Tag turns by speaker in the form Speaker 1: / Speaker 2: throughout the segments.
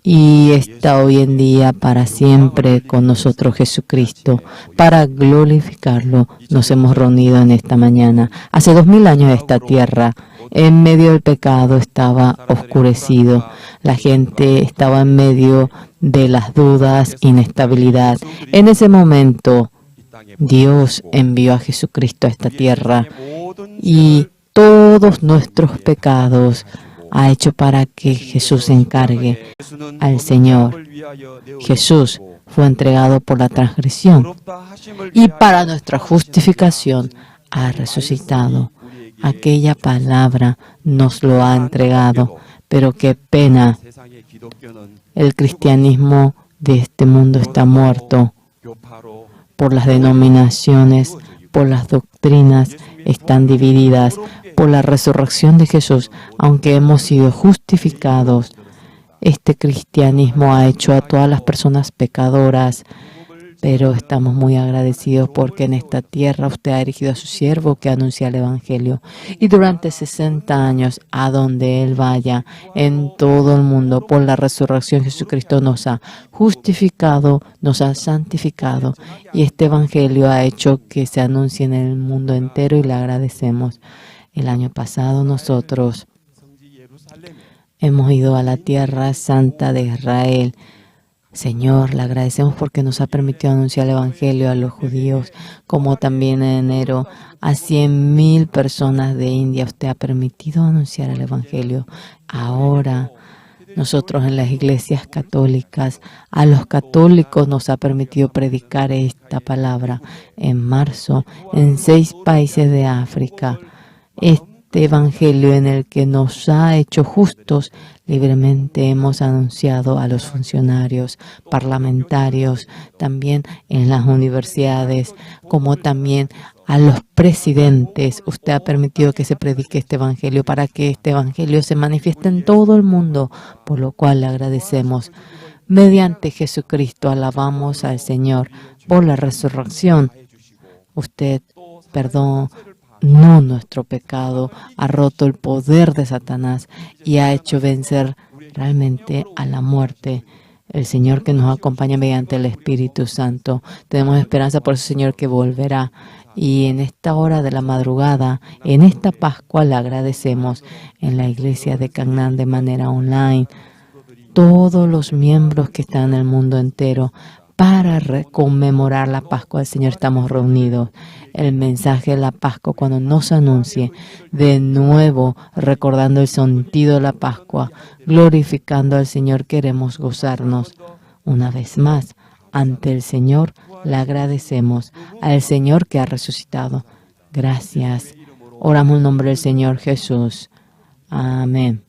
Speaker 1: y está hoy en día para siempre con nosotros Jesucristo. Para glorificarlo nos hemos reunido en esta mañana. Hace 2000 años esta tierra, en medio del pecado, estaba oscurecido. La gente estaba en medio de las dudas, inestabilidad. En ese momento, Dios envió a Jesucristo a esta tierra y todos nuestros pecados ha hecho para que Jesús se encargue al Señor. Jesús fue entregado por la transgresión y para nuestra justificación ha resucitado. Aquella palabra nos lo ha entregado, pero qué pena. El cristianismo de este mundo está muerto por las denominaciones, por las doctrinas, están divididas por la resurrección de Jesús. Aunque hemos sido justificados, este cristianismo ha hecho a todas las personas pecadoras, pero estamos muy agradecidos porque en esta tierra usted ha erigido a su siervo que anuncia el Evangelio. Y durante 60 años, a donde Él vaya, en todo el mundo, por la resurrección, Jesucristo nos ha justificado, nos ha santificado. Y este Evangelio ha hecho que se anuncie en el mundo entero y le agradecemos. El año pasado nosotros hemos ido a la tierra santa de Israel. Señor, le agradecemos porque nos ha permitido anunciar el Evangelio a los judíos, como también en enero a 100,000 personas de India. Usted ha permitido anunciar el Evangelio. Ahora, nosotros en las iglesias católicas, a los católicos nos ha permitido predicar esta palabra. En marzo, en 6 países de África, este Evangelio en el que nos ha hecho justos, libremente hemos anunciado a los funcionarios parlamentarios, también en las universidades, como también a los presidentes. Usted ha permitido que se predique este Evangelio para que este Evangelio se manifieste en todo el mundo, por lo cual le agradecemos. Mediante Jesucristo alabamos al Señor por la resurrección. Usted perdonó nuestro pecado, ha roto el poder de Satanás y ha hecho vencer realmente a la muerte. El Señor que nos acompaña mediante el Espíritu Santo. Tenemos esperanza por el Señor que volverá. Y en esta hora de la madrugada, en esta Pascua, le agradecemos en la iglesia de Canaán de manera online. Todos los miembros que están en el mundo entero para conmemorar la Pascua del Señor estamos reunidos. El mensaje de la Pascua cuando nos anuncie de nuevo, recordando el sentido de la Pascua, glorificando al Señor, queremos gozarnos una vez más ante el Señor. Le agradecemos al Señor que ha resucitado. Gracias. Oramos en el nombre del Señor Jesús. Amén.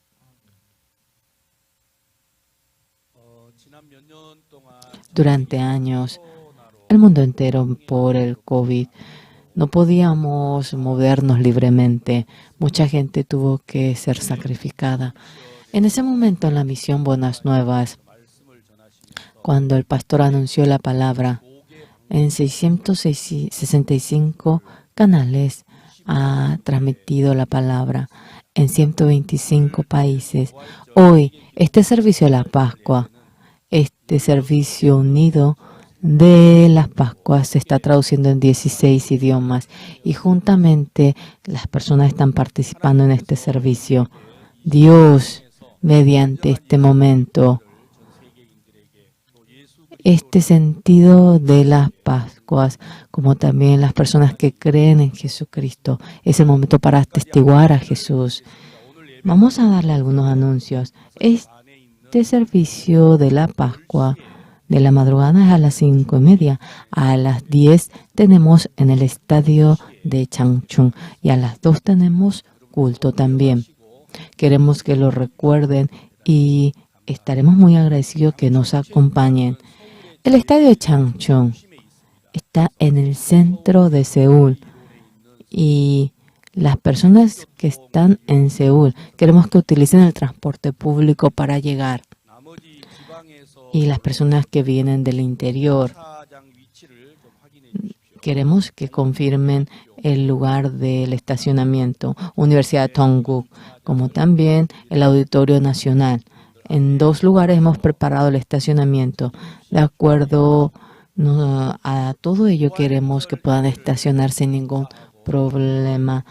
Speaker 1: Durante años, el mundo entero por el COVID no podíamos movernos libremente. Mucha gente tuvo que ser sacrificada. En ese momento, en la misión Buenas Nuevas, cuando el pastor anunció la palabra, en 665 canales ha transmitido la palabra en 125 países. Hoy, este servicio de la Pascua, este servicio unido de las Pascuas se está traduciendo en 16 idiomas y juntamente las personas están participando en este servicio. Dios, mediante este momento, este sentido de las Pascuas, como también las personas que creen en Jesucristo, es el momento para atestiguar a Jesús. Vamos a darle algunos anuncios. Este servicio de la Pascua de la madrugada es a las 5:30. A las 10 tenemos en el estadio de Changchun y a las 2 tenemos culto también. Queremos que lo recuerden y estaremos muy agradecidos que nos acompañen. El estadio de Changchun está en el centro de Seúl y las personas que están en Seúl queremos que utilicen el transporte público para llegar. Y las personas que vienen del interior, queremos que confirmen el lugar del estacionamiento, Universidad de Dongguk, como también el Auditorio Nacional. En 2 lugares hemos preparado el estacionamiento. De acuerdo a todo ello, queremos que puedan estacionar sin ningún problema.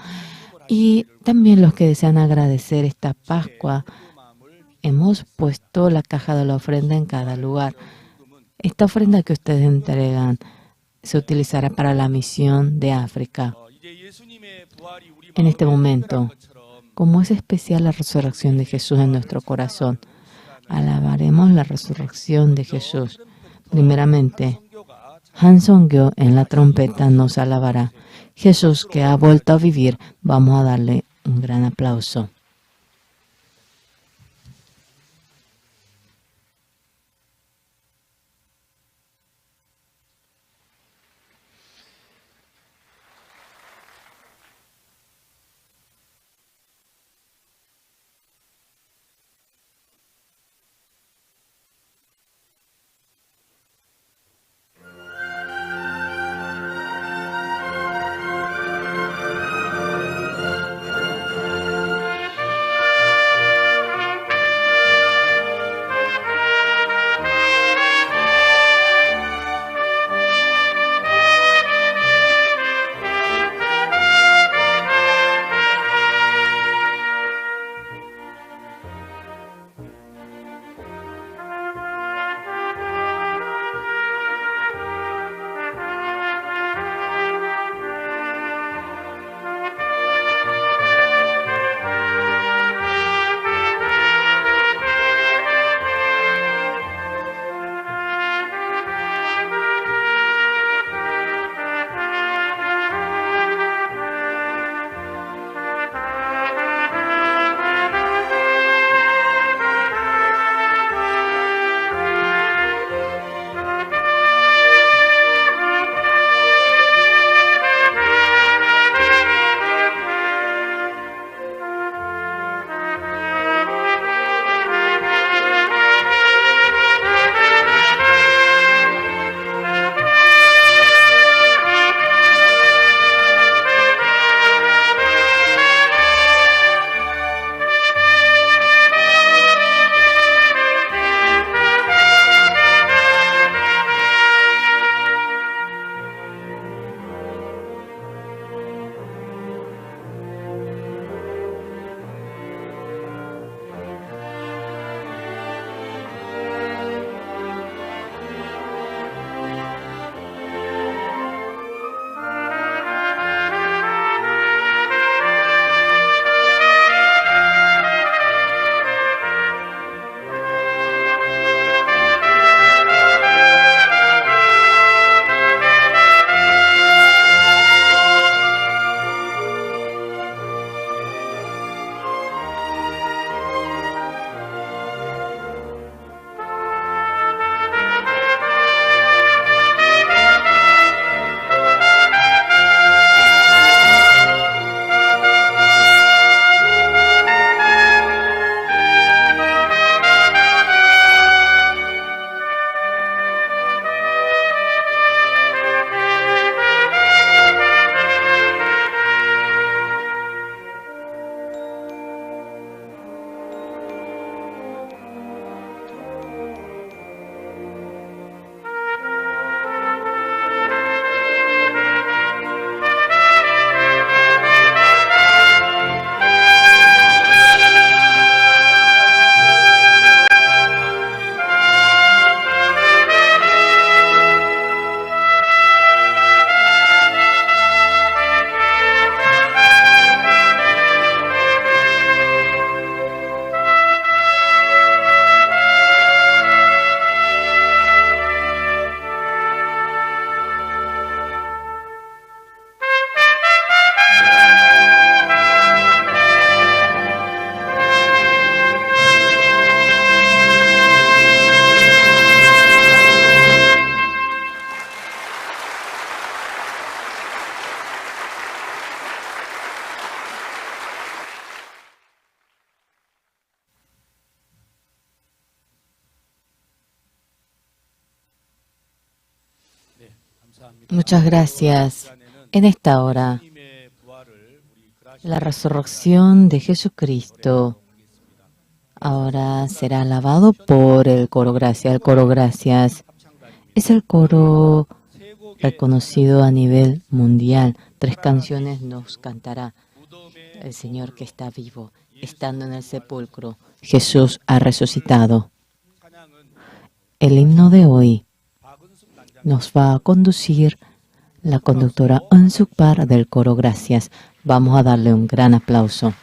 Speaker 1: Y también los que desean agradecer esta Pascua, hemos puesto la caja de la ofrenda en cada lugar. Esta ofrenda que ustedes entregan se utilizará para la misión de África. En este momento, como es especial la resurrección de Jesús en nuestro corazón, alabaremos la resurrección de Jesús. Primeramente, Han Song-gyo en la trompeta nos alabará. Jesús, que ha vuelto a vivir, vamos a darle un gran aplauso. Muchas gracias. En esta hora, la resurrección de Jesucristo Ahora será alabado por el coro Gracias. El coro Gracias es el coro reconocido a nivel mundial. 3 canciones nos cantará el Señor que está vivo, estando en el sepulcro. Jesús ha resucitado. El himno de hoy nos va a conducir la conductora Unsukpar del coro Gracias. Vamos a darle un gran aplauso.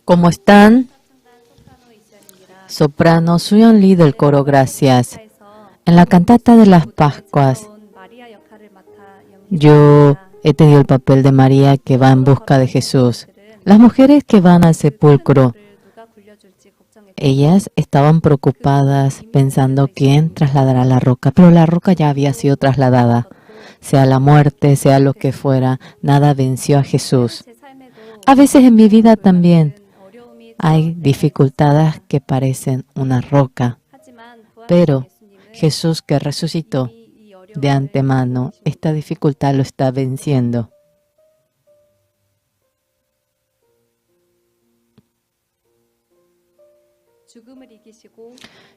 Speaker 1: ¿Cómo están? Soprano Suyeon Lee del coro Gracias. En la cantata de las Pascuas, yo he tenido el papel de María que va en busca de Jesús. Las mujeres que van al sepulcro, ellas estaban preocupadas pensando quién trasladará la roca, pero la roca ya había sido trasladada. Sea la muerte, sea lo que fuera, nada venció a Jesús. A veces en mi vida también hay dificultades que parecen una roca, pero Jesús que resucitó de antemano, esta dificultad lo está venciendo.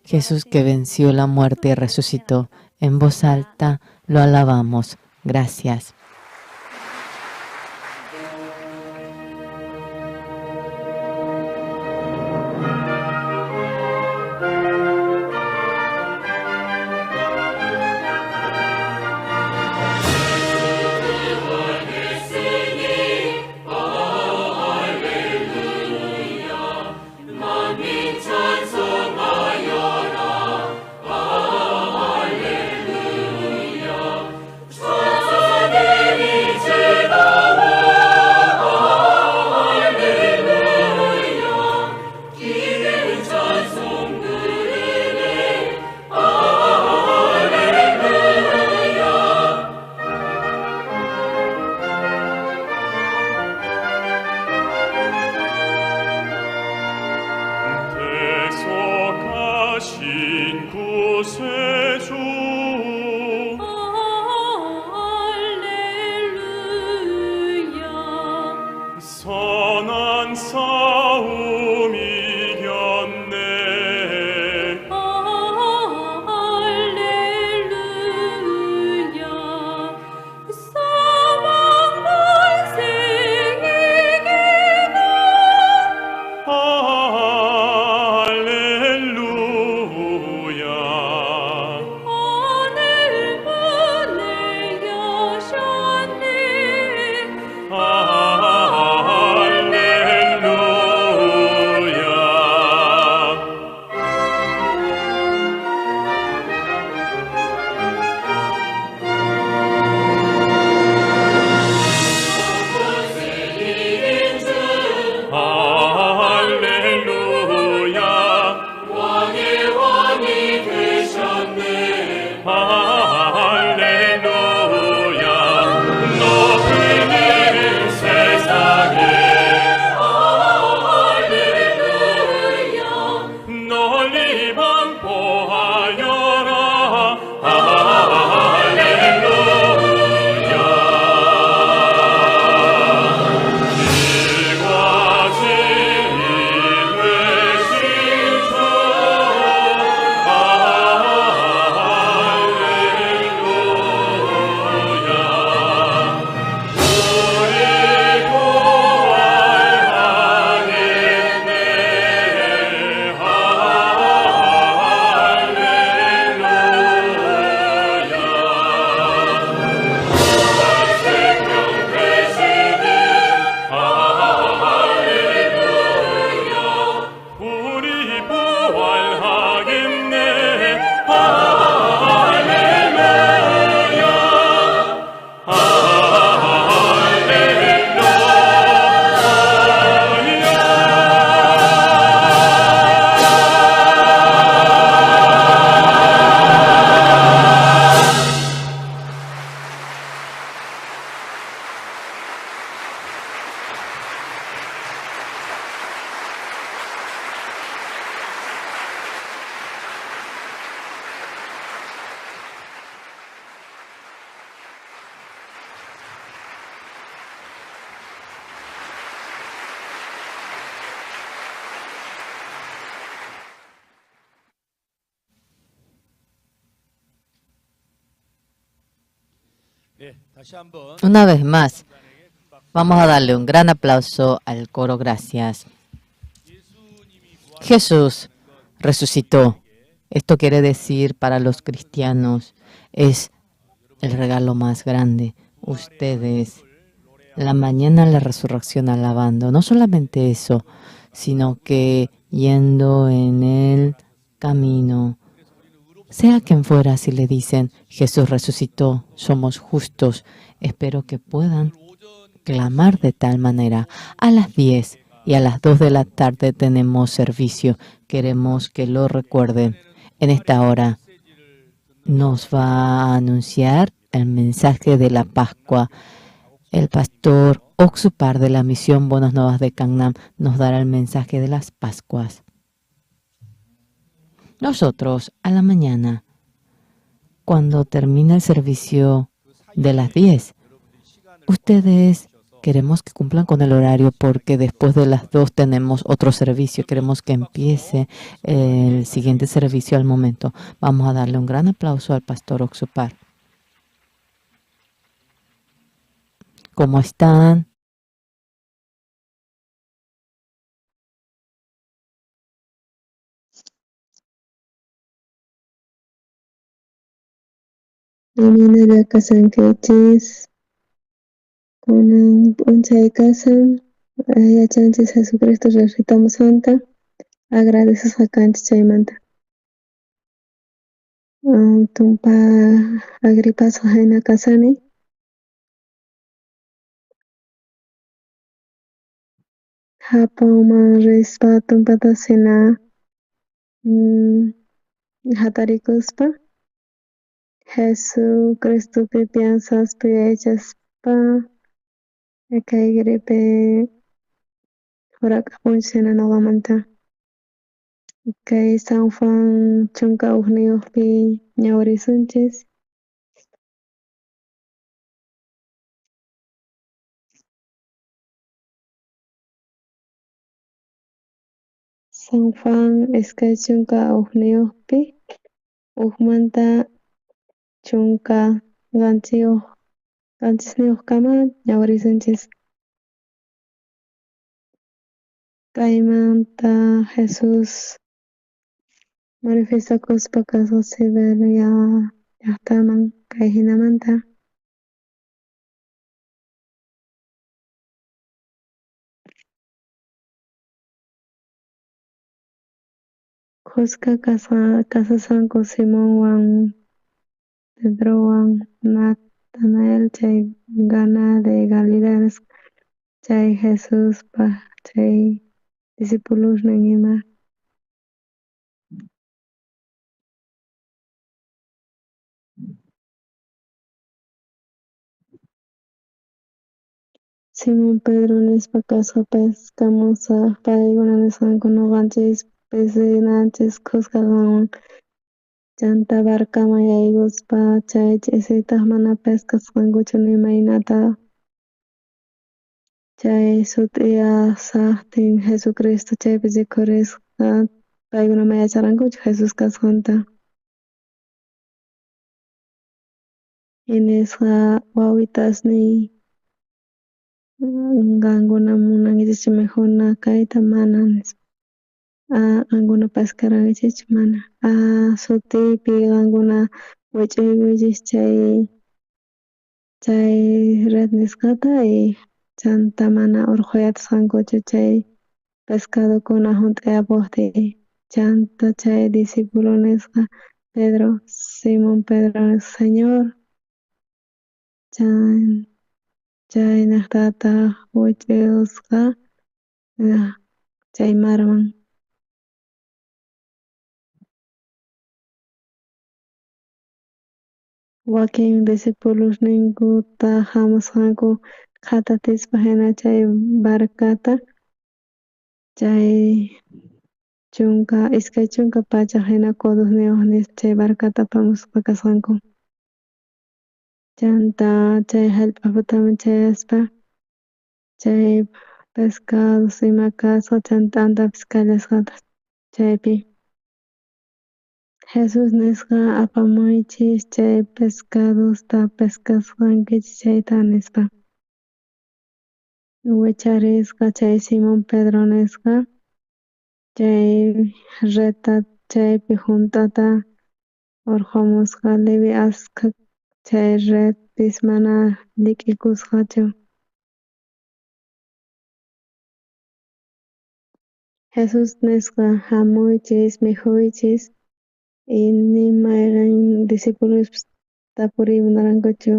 Speaker 1: Jesús que venció la muerte y resucitó. En voz alta lo alabamos. Gracias. Una vez más, vamos a darle un gran aplauso al coro Gracias. Jesús resucitó. Esto quiere decir para los cristianos, es el regalo más grande. Ustedes, la mañana de la resurrección alabando, no solamente eso, sino que yendo en el camino. Sea quien fuera, si le dicen, Jesús resucitó, somos justos, espero que puedan clamar de tal manera. A las 10 y a las 2 de la tarde tenemos servicio. Queremos que lo recuerden. En esta hora nos va a anunciar el mensaje de la Pascua. El pastor Oxupar de la misión Buenas Nuevas de Gangnam nos dará el mensaje de las Pascuas. Nosotros, a la mañana, cuando termina el servicio de las 10, ustedes queremos que cumplan con el horario porque después de las 2 tenemos otro servicio. Queremos que empiece el siguiente servicio al momento. Vamos a darle un gran aplauso al pastor Oxupar. ¿Cómo están?
Speaker 2: Amanada kasan kechis, kunan p'unchay kasan, yachanchis Jesucristo resucitamos santa, agradecesqa kanchis chaymanta. Tumpa Agripasqa hayna kasani, Japamman rispa tumpata sina hatarikuspa, Jesucristopi piensaspa yachaspa, kay gripe jurak'apunchis hina nuqamanta. Kay San Juan chunka ugniyuqpi ñawirisunchis. San Juan iskay chunka ugniyuqpi ukmanta chunka qanchisniyuqkama ñawirisunchis. Kaymanta Jesus manifestakuspa kasqa Siberia llaqtaman kay hinamanta. Qusqa kasasanku Simonwan, Pedrowan, Natanael chay Cana de Galilea nisqa chay Jesuspa chay discipulosnin ima. Simón Pedro nispa kasqa pescamusaq paykuna nisqanku nuqanchis piscinanchis qusqawan chanta barcaman yaykuspa chay ch'isiytaq mana pescasqankuchu nimaynata chay sut'iyasaqtin Jesucristo chaypi rikhurisqa paykuna mayacharankuchu Jesus kasqanta. Hinisqa wawitasniy qankuna munankichikchu mikhuna kayta mana nispa. Qankuna pescarankichikchu mana. Sutiypi qankuna wich'uykuychis chay red nisqata y chanta mana urquyatasqankuchu chay pescadokuna hunt'ayapukti chanta chay discípulo nisqa Pedro, Simón Pedro nisqa Señor, chay llaqtataq wich'usqa chay marman. Wakin discipulosninkuta hamusqanku qhatatispa hina chay barcata chay chunka iskay chunka pachak hina codoqniyuq nispa chay barcata apamuspa kasqanku. Chanta chay hallp'aputama chayaspa chay pescados ima kasqa chantantapis kallasqata chaypi. Jesus nisqa apamuychis chay pescadosta pescasqankichis chayta nispa. Wicharisqa chay Simón Pedro nisqa chay redta chaypi junt'ata urqamusqa Levi askha chay redpis mana liq'ikusqachu. Jesus nisqa hamuychis, mijuychis, y nimayqan discípulos tapurimunarankuchu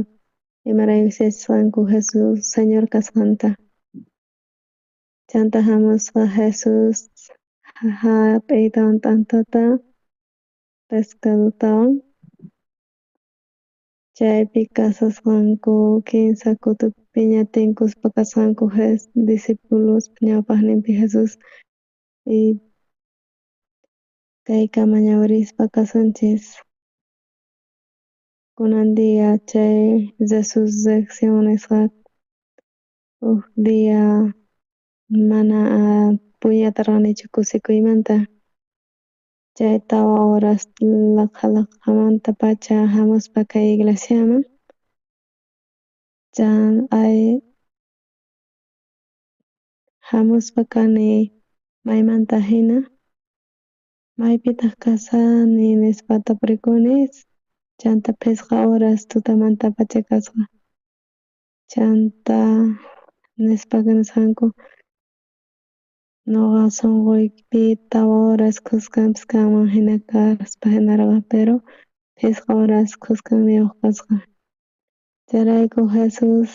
Speaker 2: imaraykuchus yachasqanku Jesus Señor kasqanta. Chanta hamusqa Jesus hap'iytawan t'antata pescadotawan chaypi kasasqanku kimsa kutupi ña tinkuspa kasqanku discípulos ñawpaqninpi Jesus y kayka mañawarispa kasunchis. Kunan dia chay resurrección nisqa huk dia mana puñata ranichu kusikuymanta chay tawa horas laqha laqhamanta pacha hamuspa kay iglesiaman hamuspa kani maymanta hina maypitaq kasani nispa tapurikuni chanta pichqa horas tutamanta pacha kasqa chanta nispaka nisqanku ñuqa sunquypi tawa horas qusqanpis kanman hina kaspa hinarqa pero pichqa horas qusqanniyuq kasqa chayrayku Jesus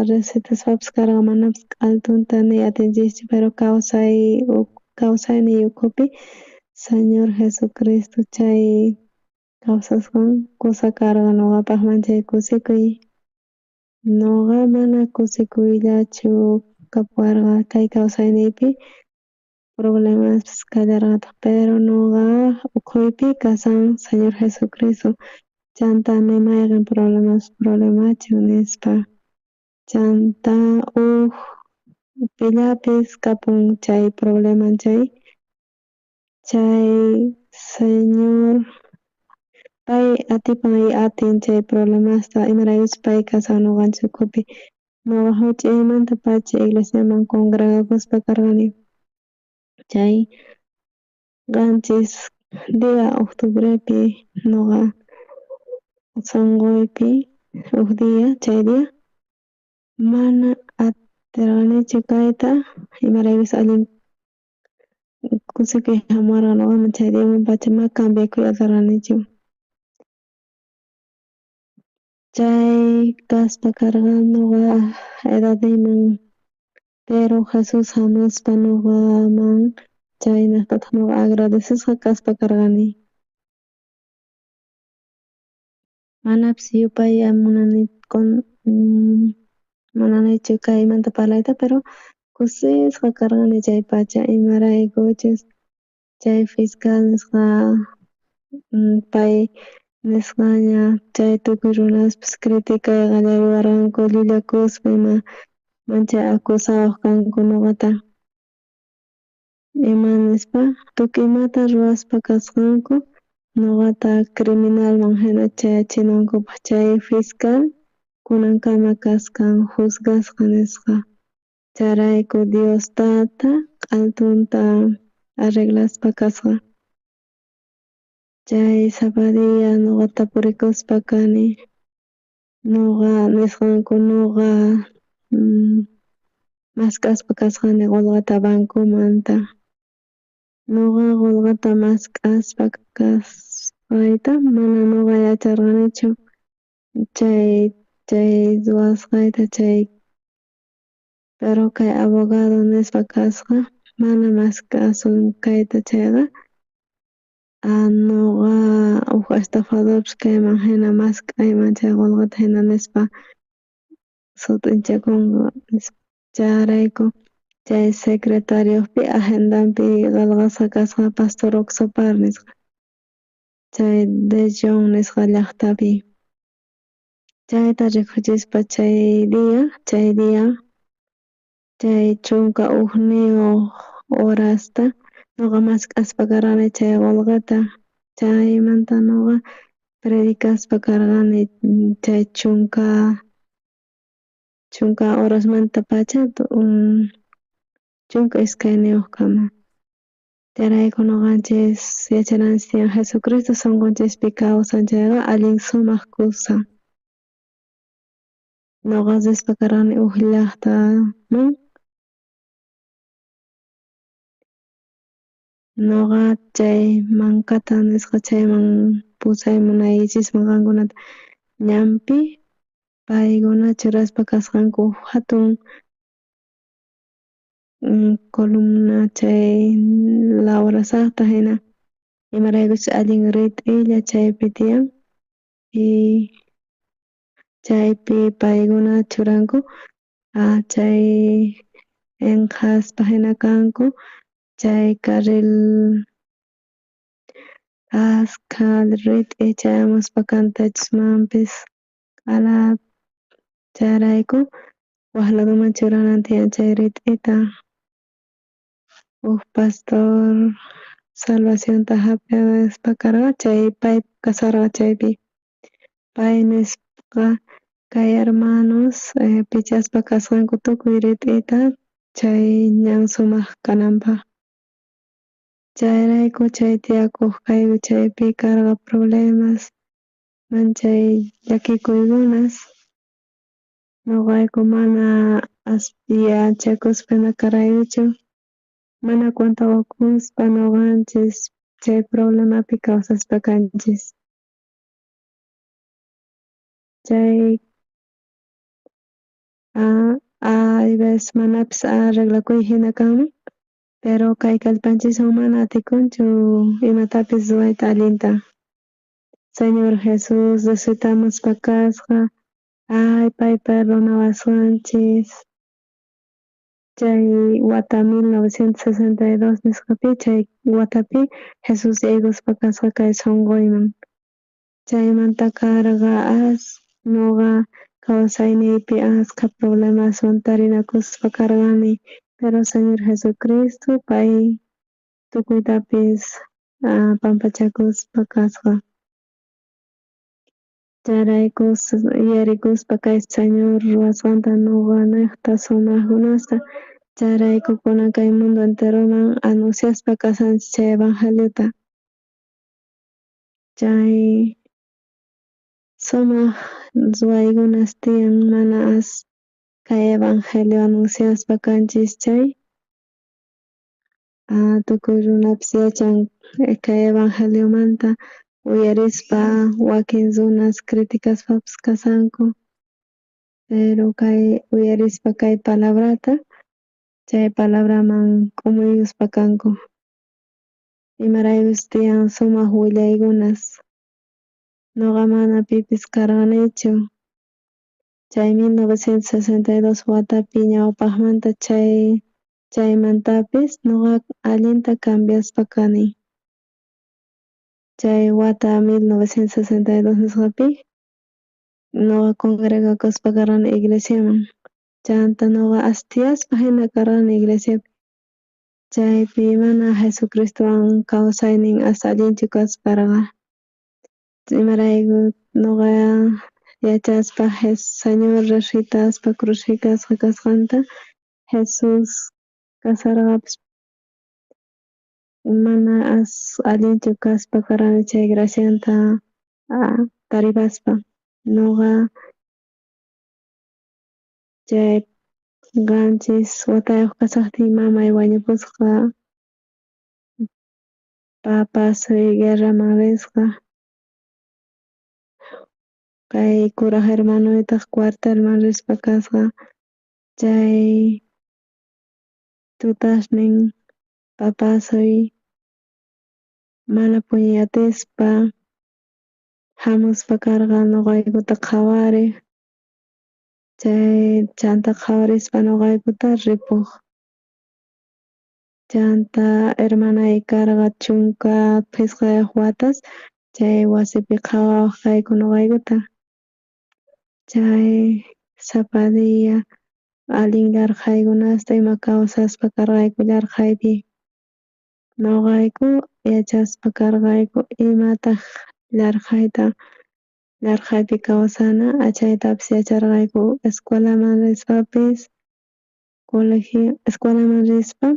Speaker 2: resucitaspapas karqa manapas altunta ni atinchikchu pero kawsayniy ukhupi Señor Jesucristo chay kawsasqan kusa karqa ñuqapaqman chay kusikuy ñuqa mana kusikuyllachu kapuwarqa kay kawsayniypi problemas kallarqataq pero ñuqa ukhuypi kashan Señor Jesucristo chanta nimayqa problemachu nispa chanta pillapis kapun chay problema chay Señor pay atipan y atin chay problemasta imaraykuchus pay kashan ñuqanchik ukhupi ñuqa huch'aymanta pacha iglesiaman congregakuspa karqani chay qanchis dia octubrepi ñuqa sunquypi huk dia chay dia mana atirqanichu kayta imaraykuchus allin kusikuyta hamuwarqa ñuqaman chay diaman pacha ma cambiakuy atarqanichu chay kaspa karqa ñuqa edadniyman pero Jesus hamuspa ñuqaman chay nisqataq ñuqa agradecesqa kaspa karqani manapas yupay munanichu kaymanta parlayta pero kusisqa karqani chay pacha imaraykuchus chay fiscal nisqa pay nisqa ña chay tukuy runaspas criticayqa llallwarqanku llullakuspa ima chay acusawaq kanku ñuqata ima nispa tukuy imata ruwaspa kasqanku ñuqata criminalman hina chayachinankupak chay fiscal kunankama kasqan juzgasqa nisqa chayrayku Diostata altunta arreglaspa kasqa chay sapadia ñuqa tapurikuspa kani ñuqa nisqanku ñuqa maskaspa kasqani qullqita bankumanta ñuqa qullqita maskaspa kaspayta mana ñuqa yacharqanichu chay ruwasqayta pero kay abogado nispa kasqa mana maskasunqayta chayqa ñuqa huk estafadorpish kayman hina maskayman chay qullqita hina nispa sutinchakunqa chayrayku chay secretariokpi agendapi qillqasqa kasqa Pastor Oxopar nisqa chay Dellon nisqa llaqtapi chayta rikhuchispa chay dia chay chunka ugniyuq horasta ñuqa maskaspa karqani chay qullqita chaymanta ñuqa predicaspa karqani chay chunka horasmanta pacha chunka iskayniyuqkama chayrayku ñuqanchis yachananchis Jesucristo sunqunchikpi kawsan chayqa allin sumaq kusa ñuqanchispa karqani huk llaqtaman Noqa chay mankata nisqa chayman pusaymunaychisman qankunata ñampi paykuna churaspa kasqanku hatun columna chay lawrasaqta hina imaraykuchus allin rit'illa chaypi tiyan y chaypi paykuna churanku chay enqaspa hina kanku chay carril ashka rit'i chayamuspa kantachismanpis ala chayrayku waqladuman churanan tiyan chay rit'ita pastor Salvacionta hap'ispa karqa chay pay kasharqa chaypi pay nisqa kay hermanos pichaspa kasqanku tukuy rit'ita chay ñan sumaq kananpaq chayrayku chay tiyakuq kayku chaypi karqa problemas manchay llakikuykunas ñuqayku mana yachakuspana karayuchu mana contawakuspa ñuqanchis chay problemapi kawsaspa kanchis chay hay veces manapis arreglakuy hina kanman pero kay kallpanchikwan mana atikunchu imatapis ruayta allinta Señor Jesus resucitamuspa kasqa pay perdonawasqanchis chay wata 1962 nisqapi chay watapi Jesus yayguspa kasqa kay sunquyman chaymanta karqa ñuqa kawsayniypi ashka problemaswan tarinakuspa karqani pero Señor Jesucristo pay tukuytapis pampachakuspa kasqa chayrayku yuyarikuspa kay Señor ruwasqanta ñuqa niqta sumakkunasta chayrayku kunan kay mundo enteroman anunciaspa kasanchis chay evangeliota chay sumaq ruwaykunas tiyan mana kay evangelio anunciaspa kanchis chay tukuy runapis yachan kay evangeliomanta uyarispa wakin runas criticaspapas kasanku pero kay uyarispa kay palabrata chay palabraman k'umuyuspa kanku imaraykuchus tiyan sumaq willaykunas ñuqa mana pipis karqanichu chay 1962 watapi ñawpaqmanta chaymantapis ñuqa allinta cambiaspa kani chay wata 1962 nisqapi ñuqa congregakuspa karqani iglesiaman chanta ñuqa asitiaspa hina karqani iglesiapi chaypi mana Jesucristuwan kawsaynin allinchu kasparqa imarayku ñuqa yachaspa Señor ritaspa crucifikasqa kasqanta Jesus kasharqapis mana allinchu kaspa karqani chay gracianta taripaspa ñuqa chay qanchis watayuq kasaqtiymi mamay wañupusqa papasuy guerraman risqa kay kuraq hermanuytaq cuartelman rispa kasqa chay tutashnin papasuy mana puñuy atispa hamuspa karqa ñuqaykuta qhawariq chay chanta qhawarispa ñuqaykuta ripuq chanta hermanay karqa chunka pisqayuq watas chay wasipi qhawawaq kayku ñuqaykuta chay sapa dia allin llarqaykunasta ima kawsaspa karqayku llarqaypi ñuqayku yachaspa karqayku imataq llarqaypi kawsana chaytapis yacharqayku escuelaman rispapis escuelaman rispa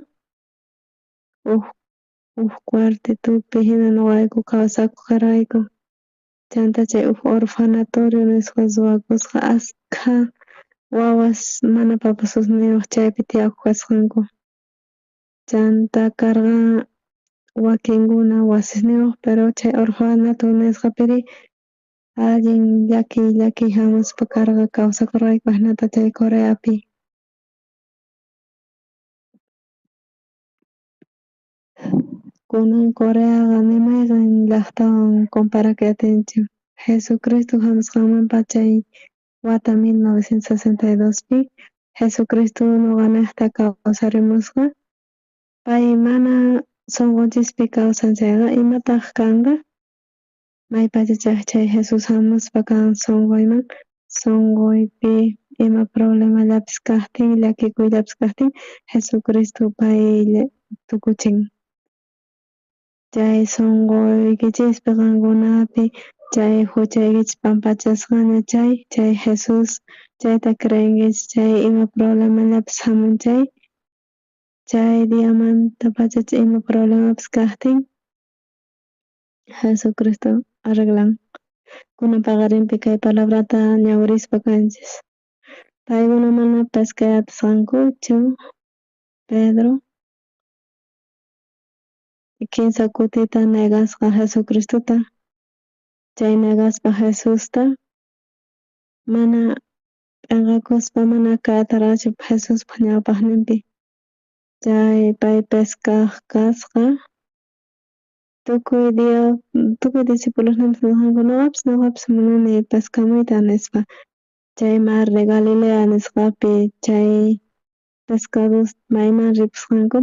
Speaker 2: huk cuartitupi hina ñuqayku kawsakuq karqayku chanta chay huk orfanatorio nisqa ruwakusqa ashka wawas mana papa susniyuq chaypi tiyakuq kasqanku chanta karqa wakinkuna wasisniyoq pero chay orfanato nisqapiri allin llaki hamuspa karqa kawsakurqayku hinata chay Coreapi. Kunan Coreaqa nimayqan llaqtawan comparaki atinchu. Jesucristo hamusqanmanpa chay wata 1962 pi Jesucristo nuqa niqta kawsarimusqa. Pay mana sunqunchikpi kawsan chayqa imataq kanqa? Maypachachaq chay Jesus hamuspa kan sunquyman, sunquypi ima problemallapis kaqtin, llakikuyllapis kaqtin Jesucristo pay tukuchin. Chay sunquykichikpi qankunapi chay huchaykichis pampachasqaña chay Jesus chayta creenkichis chay ima problemallapis hamun chay diamanta pachacha ima problemapis kaqtin Jesucristo arreglan. Kunan paqarinpi kay palabrata ñawirispa kanchis. Paykuna mana pesqueata atisqankuchu Pedro kimsa kutita negasqa Jesucristuta. Chay negaspa Jesusta mana p'inqakuspa mana kaytarqachu Jesuspa ñawpaqninpi. Chay pay pescaq kasqa tukuy discípulosnintas nuqapis munani pescamuyta nispa. Chay mar de Galilea nisqapi chay pescados mayman ripusqanku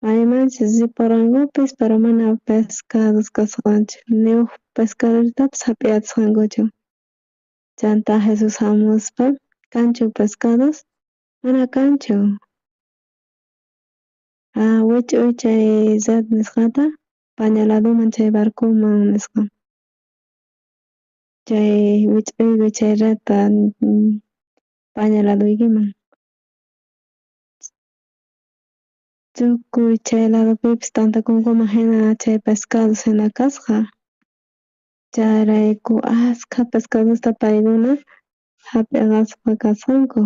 Speaker 2: maymanchis ripuranku pero mana pescados kasqanchu ni huk pescadortapis hap'iyatisqankuchu. Chanta Jesus hamuspa kanchu pescados? Mana kanchu. Wich'uy chay Zed nisqata pañaladuman chay barcoman nisqa. Chay wich'uypi chay redta pañaladuykiman. Tukuy chay ladupipis tantakunkuman hina chay pescados hina kasqa. Chayrayku ashkha pescadosta paykuna hap'iqaspa kasqanku.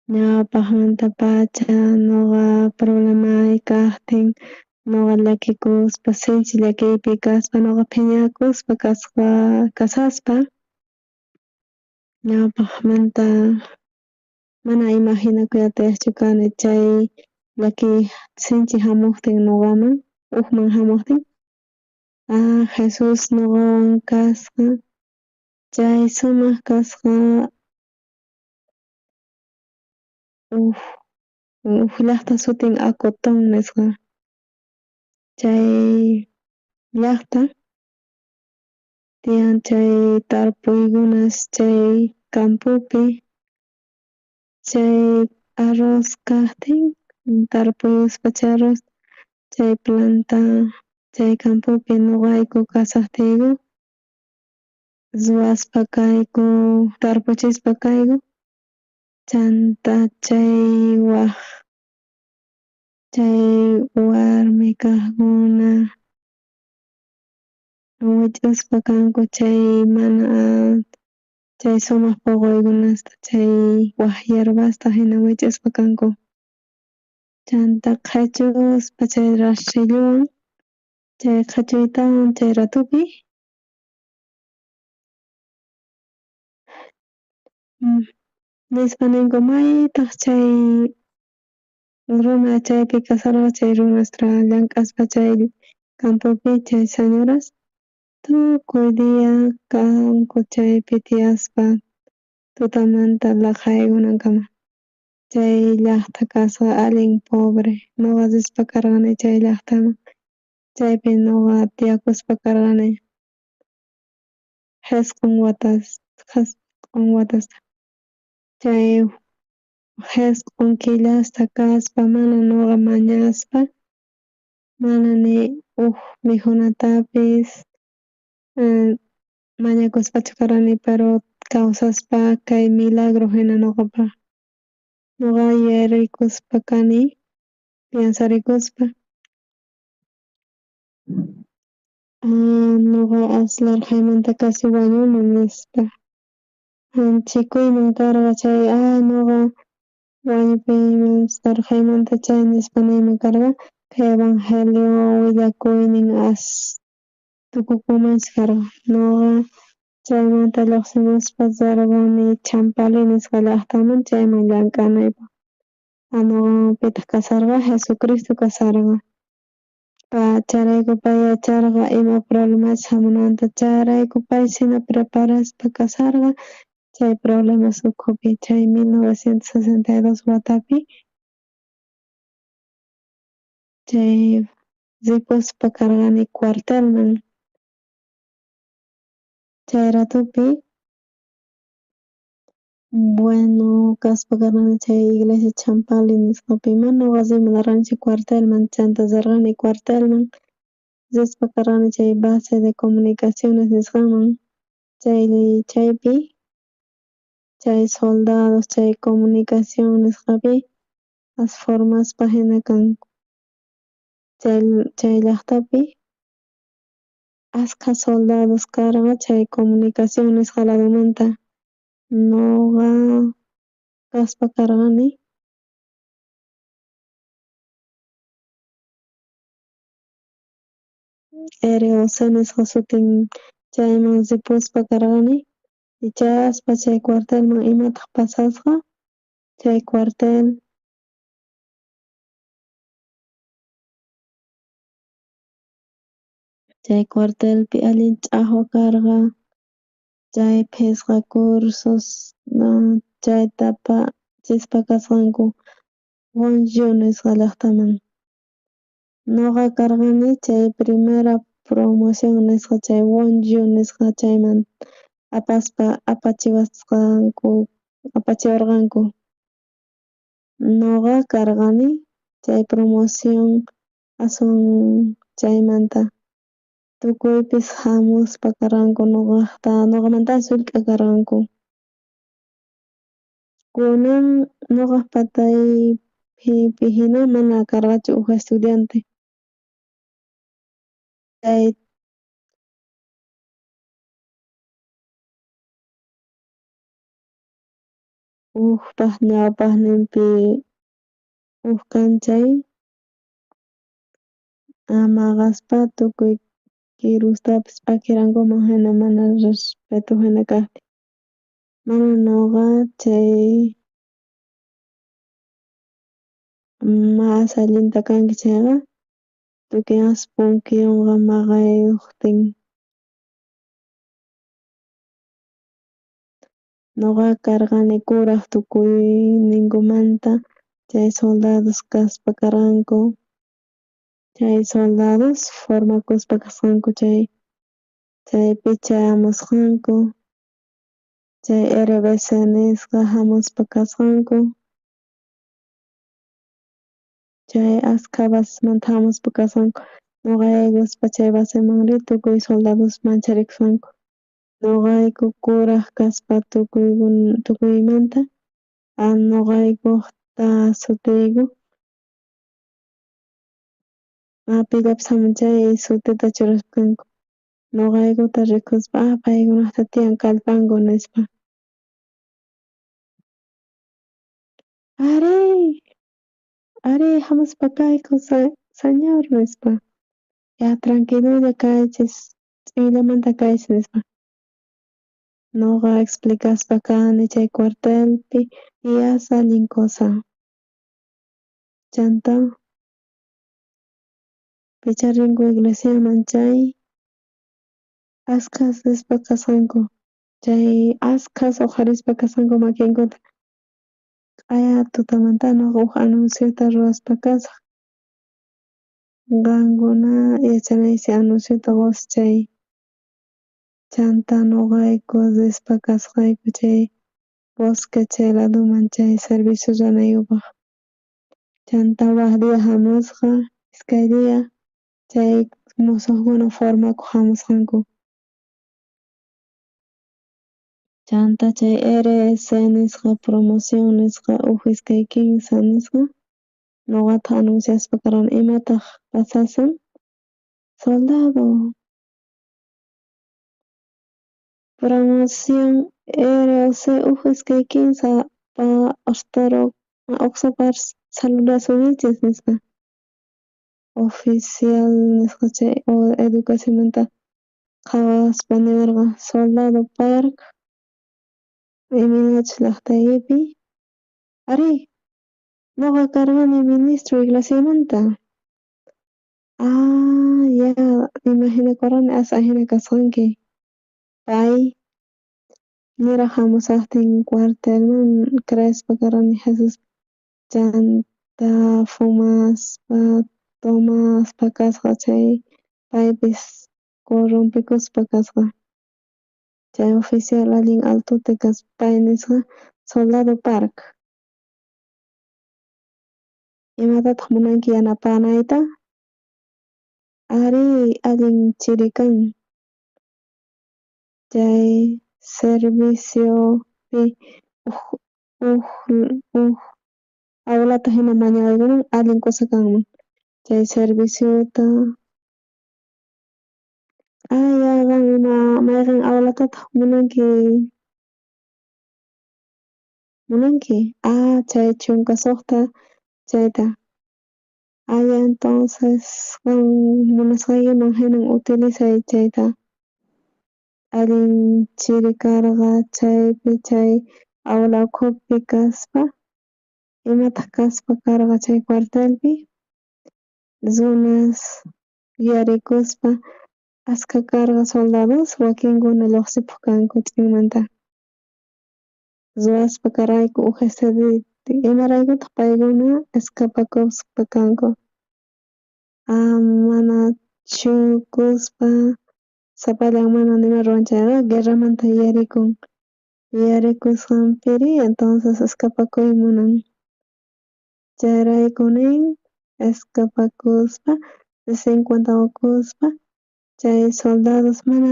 Speaker 2: Ñawpaqmantapacha nuqa problemay kaqtin nuqa llakikuspa sinchi llakiypi kaspa nuqa phiñakuspa kasaspa ñawpaqmanta mana imaginakuya tiyaqchu kani chay llaki sinchi hamuqtin nuqaman ukman hamuqtin Jesus nuqawan kasqa chay sumaq kasqa uk llaqta sutin Acotón nisqa. Chay llaqta tiyan chay tarpuykunas chay campupi chay arroz kaqtin tarpuyuspa chay arroz chay planta chay campupi nuqayku kasaqtiyku ruwaspa kayku tarpuchispa kayku chanta chay warmi kaqkuna wich'uspa kanku chay mana chay sumaq puquykunasta chay waq yerbasta hina wich'uspa kanku. Chanta qhechuspa chay rastrilluwan chay qhechuytawan chay ratupi nispa ninku maytaq chay runa chaypi kasharqa chay runastra llank'aspa chay campupi chay señoras tukuy dia kanku chaypi tiyaspa tutamanta laqhaykunankama. Chay llaqta kasqa allin pobre nuqa rispa karqani chay llaqtaman chaypi nuqa tiyakuspa karqani qisqun watasta. Chay qisqun killasta kaspa mana nuqa mañaspa mana ni huk mikhunatapis mañakuspachu karqani pero kawsaspa kay milagro hina nuqapaq. Nuqa yuyayrikuspa kani piensarikuspa nuqa aslarqaymanta kasi wañuni nispa chikuyman karqa chay nuqa wañupayman sarqaymanta chay nispa nima karqa kay evangelio willakuynin tukukumanchik karqa. Ñuqa chaymanta lluqsimuspa yarqani Champali nisqa llaqtaman chayman llamk'anaypaq. Ñuqa pitaq kasarqa Jesucristo kasarqa. Charayku pay yacharqa ima problemachu hamunanta charayku payshina preparaspa kasarqa chay problemas ukhupi chay 1962 watapi chay ripuspa karqani cuartelman. Chay ratupi bueno kaspa karqani chay iglesia Champali nisqapi mana wasimunarqanchik cuartelman chanta llarqani cuartelman rispa karqani chay base de comunicaciones nisqanman chaypi chay soldados chay comunicación nisqapi formaspa hina kanku. Chay llaqtapi ashka soldados karqa chay comunicación nisqa ladumanta. Ñuqa kaspa karqani ROC nisqa sutin chayman ripuspa karqani ichaspa chay cuartelman imataq pasasqa chay cuartelpi allin ch'aqwa karqa chay pisqa cursos chayta chispa kasqanku Wonju nisqa llaqtaman. Ñuqa karqani chay primera promoción nisqa chay Wonju nisqa chayman apachiwarqanku. Ñuqa karqani chay promoción aswan chaymanta tukuypis hamuspa karqanku ñuqamantashi sullk'a karqanku. Kunan ñuqaq pataypi hina mana karqachu uj estudiante. Chay ujpaq ñawpaqninpi uj kanchay maqaspa tukuy kirustapas p'akirankuman hina mana respeto hina kaqti. Mana ñuqa chay mas allinta kanki chayqa tukuy punkiwanqa maqayuqtin. Ñuqa karqani kuraq tukuyninkumanta chay soldados kaspa karqanku. Chay soldados formakuspa kasqanku chaypi chayamusqanku. Chay RBC nisqa hamuspa kasqanku. Chay ashka basismanta hamuspa kasqanku. Ñuqa yayguspa chay basimanri tukuy soldados mancharikushqanku. Ñuqayku kuraq kaspa tukuymanta ñuqaykuta sutiyku pillapi hamun chay sutita churashkanku. Ñuqaykuta rikuspa paykunaqta tiyan kallpanku nispa. Ari hamuspa kayku señor nispa. Tranquilulla kaychis ch'illamanta kaychis nispa. Ñuqa explicaspa kani chay cuartelpi allin kusa. Chanta picha rinku iglesiaman chay ashkas rispa kasqanku. Chay ashkas huqarispa kasqanku makinkuta. Q'aya tutamanta ñuqa uj anunciota ruwaspa kasaq. Qankuna yachanaysi anunciota chay chanta ñuqayku rispa kasqayku chay bosque chay laduman chay servicio llanayupaq. Chanta waq dia hamusqa iskay dia chay musuqkuna formakuq hamusqanku. Chanta chay RS nisqa promoción nisqa uj iskay 15 nisqa ñuqata anunciaspa karqani imataq pasasun soldado promoción ROC uj iskay 15 arturo oqsopar saludasunichis nisqa oficial nisqa chay educacionmanta qhawaspa niwarqa soldado park iminachu llaqtaypi ari ñuqa karqani ministro Iglesiamanta ya imaginakurani asaq hina kasqanki pay niraq hamusaqtin cuartelman creaspa karani Jesus chanta fumaspa tomaspa kasqa chay paypis corrompikuspa kasqa chay oficial allin altuta kaspa pay nisqa soldado park imatataq munanki yanapanayta ari allin chiri kan chay serviciopi uj awlata hina mañawaykunan allin kusa kanman chay serviciota yaqan mayqan awlatataq munanki chay chunka suqta chayta ya entonces qan munasqaykiman hinan utilizay chayta allin chiri karqa chaypi chay awla ukhupi kaspa imataq kaspa karqa chay cuartelpi zonas yarikuspa askha karqa soldados wakinkuna lluqsipuq kanku ch'inmanta ruwaspa karayku imaraykutaq paykuna escapakuspa kanku mana shukuspa sapallan mana nima ruwanchayqa guerramanta yarikusqanpiri entonces escapakuyta munan chayraykunin escapakuspa desencuentrakuspa chay soldados mana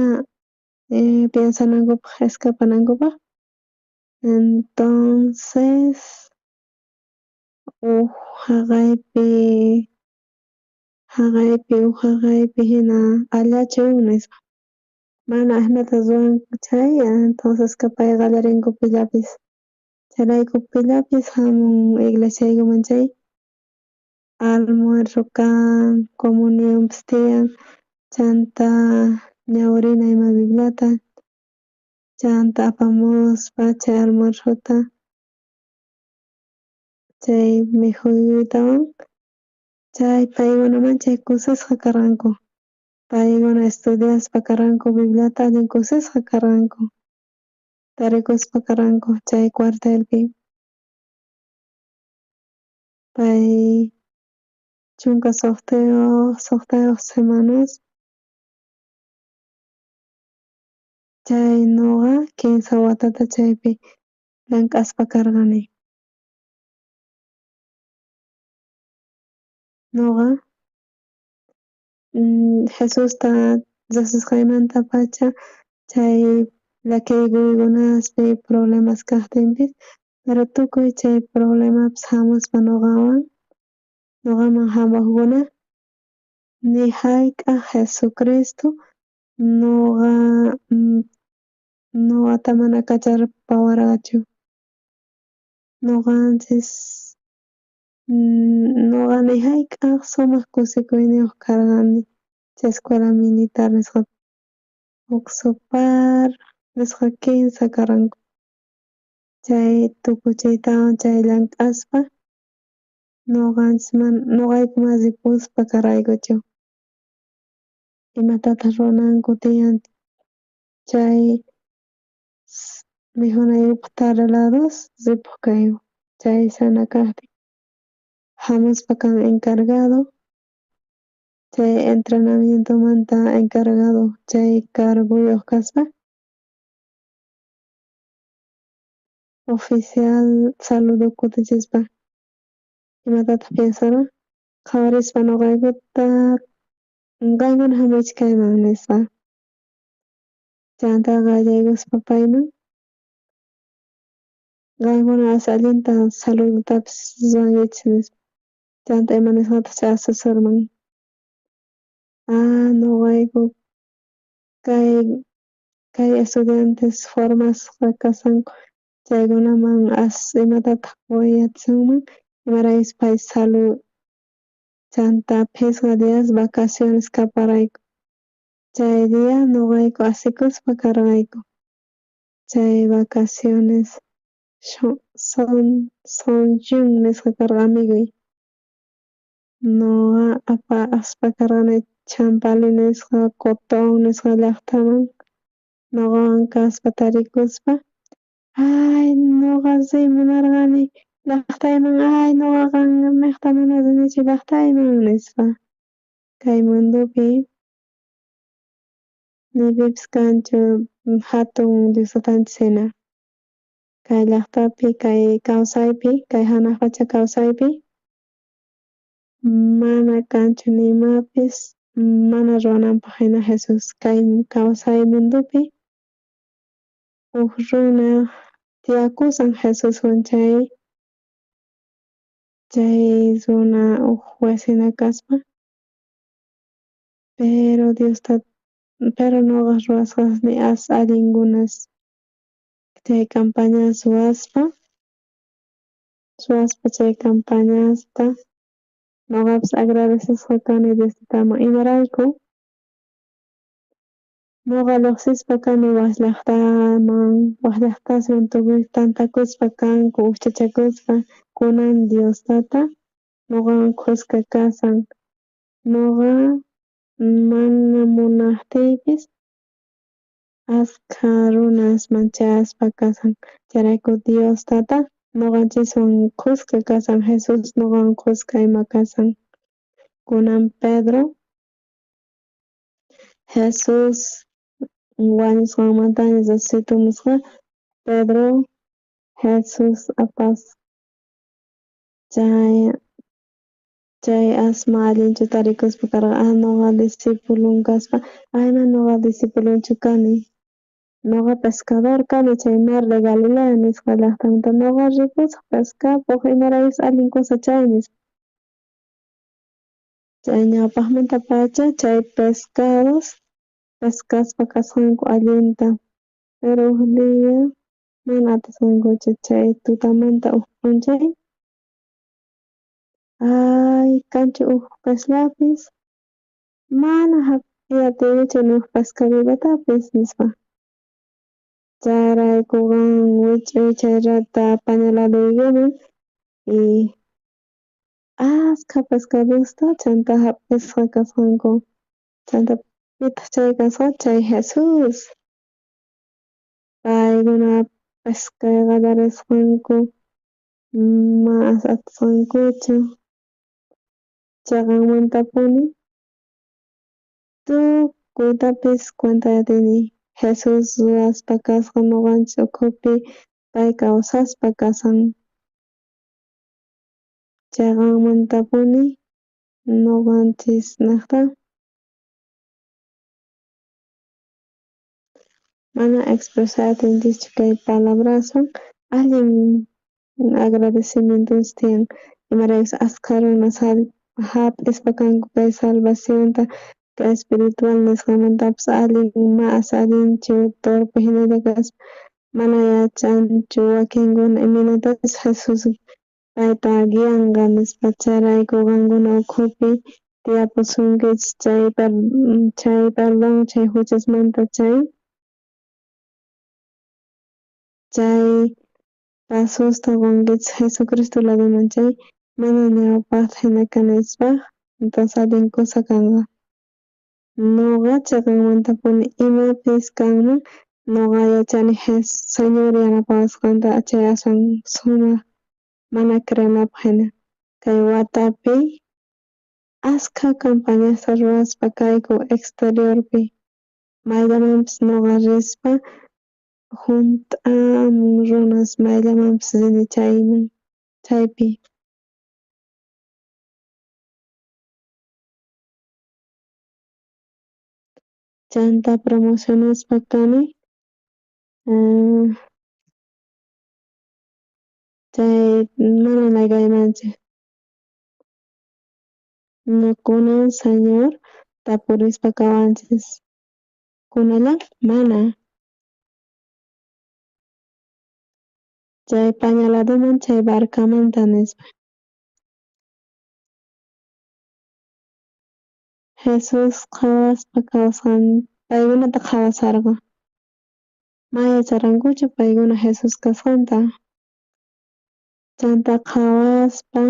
Speaker 2: piensanankupaq escapanankupaq entonces haqaypi hina allachun nispa mana hinata ruwanku chay entonces pay qallarinku pillapis chayrayku pillapis hamun iglesiaykuman chay almuerzo kan comunionpis tiyan chanta ñawirina ima bibliata chanta apamuspa chay almuerzota chay mikhuytawan chay paykunaman chay kusisqa karqanku paykuna estudiaspa karqanku bibliata allin kusisqa karqanku tarikuspa karqanku chay cuartelpi pay chunka suqtayuq semanas chay ñuqa kimsa watata chaypi llank'aspa karqani ñuqa Jesusta riqsisqaymanta-pacha chay llakiykuykunaspi problemas kaqtinpis pero tukuy chay problemapis hamuspa ñuqaman hamuqkuna ni hayk'aq Jesucristo ñuqata mana kacharipawarqachu ñuqanchis ñuqa ni hayk'aq sumaq kusikuyniyuq karqani chay escuela militar nisqa Oxopar nisqa kimsa karqanku chay tukuchiytawan chay llank'aspa ñuqayku mana ripuspa karaykuchu imatataq rurananku tiyan chay mikhunaypaq tarlados ripuq kayku chay sana kaqtin hamuspa kan encargado chay entrenamientomanta encargado chay carguyuq kaspa oficial saludo kutichispa imatataq piensana qhawarispa ñuqaykuta qaykuna hamuychik kayman nispa chanta qallaykuspa payman qaykuna asa allinta saludotapis rurankichis nispa chanta ima nisqata chay asesorman ñuqayku kay estudiantes formasqa kasanku chaykunaman imatataq uyatsunman imaraykus pay salud chanta phisqa días vacaciones kaparayku. Chay día ñuqayku asikuspa karqayku. Chay vacaciones Sonjun nisqa karqa amiguy. Ñuqa aspa karqani Champali nisqa Cotón nisqa llaqtaman. Ñuqawan kaspa tarikuspa ay ñuqa si munarqani llaqtayman ñuqaqa llaqta mana rinichu llaqtayman nispa. Kay mundupi ni pipis kanchu hatun Diosllatanchik hina. Kay llaqtapi, kay kawsaypi, kay hanaq pacha kawsaypi mana kanchu nimapis mana ruwananpaq hina Jesus. Kay kawsay mundupi huk runa tiyakusan Jesuswan chay runa huk vecina kaspa pero ñuqa ruwasqani allinkunas chay campañas ruwaspa chay campañasta ñuqapis agradecesqa kani Diosllataman imarayku ñuqa lluqsispa kani wak llaqtasiman tukuy tantakuspa kanku ukchachakuspa kunan Diosllata ñuqawan kuska kasan. Ñuqa mana munaptiypis ashkha runas manchaspa kasan chayrayku Diosllata ñuqanchikwan kuska kasan Jesus ñuqawan kuska ima kasan. Kunan Pedro Jesus wañusqanmantaña resucitamusqa Pedro Jesus apas chay asma allinchu tarikuspa karqa ñuqa discipulun kaspa mana ñuqa discipulunchu kani. Ñuqa pescador kani chay mar de Galilea nisqa llaqtamanta ñuqa ripusaq pescapuq imaraykus allin kusa chay nispa. Chay ñawpaqmantapacha chay pescaspa kasqanku allinta pero huk día mana atisqankuchu chay tutamanta huk p'unchay kanchu huk pecllapis mana hap'iyativichu huk pescadillatapis nispa. Chayraykuwan wichayrato apañaladuykuman y ashkha pescadosta chanta hap'isqa kasqanku chanta pitaq chay kasqa chay Jesus. Paykuna pescay qallarisqanku mas atisqankuchu chaqanmantapuni tukuytapis cuentayatini Jesus ruwaspa kasqa ñuqanchik ukhupi pay kawsaspa kasan. Chaqanmantapuni ñuqanchik llaqta mana expresar atinchikchu kay palabrason allin agradecimientos tiyan imaraykus ashkha runa hap'ispa kanku kay salvacionta kay espiritual nisqamantapas allin mas allinchu torpe hinalla kaspa mana yachanchu wakinkuna imanatachus Jesus payta guianqa nispa chayrayku qankuna ukhupi tiyapusunkichik chay perdón chay huchasmanta chay pasusta qunkichik Jesucristo laduman chay mana ñawpaqta hina kanispaq entonces allin kusa kanqa. Ñuqa chaqanmantapuni imapis kanman ñuqa yachani Señor yanapawasqanta chay aswan sumaq mana creanapaq hina. Kay watapi ashkha campañasta ruwaspa kayku exteriorpi mayllamanpis ñuqa rispa junt'amun runas mayllamanpis rini chaypi. Chanta promocionaspa kani chay mana naykaymanchik kunan Señor tapurispa kawanchis kunanlla mana chay pañaladuman chay barkamanta nispa. Jesus qhawaspa kawsan paykunata qhawasarqa. Mayacharankuchu paykuna Jesus kasqanta. Chanta qhawaspa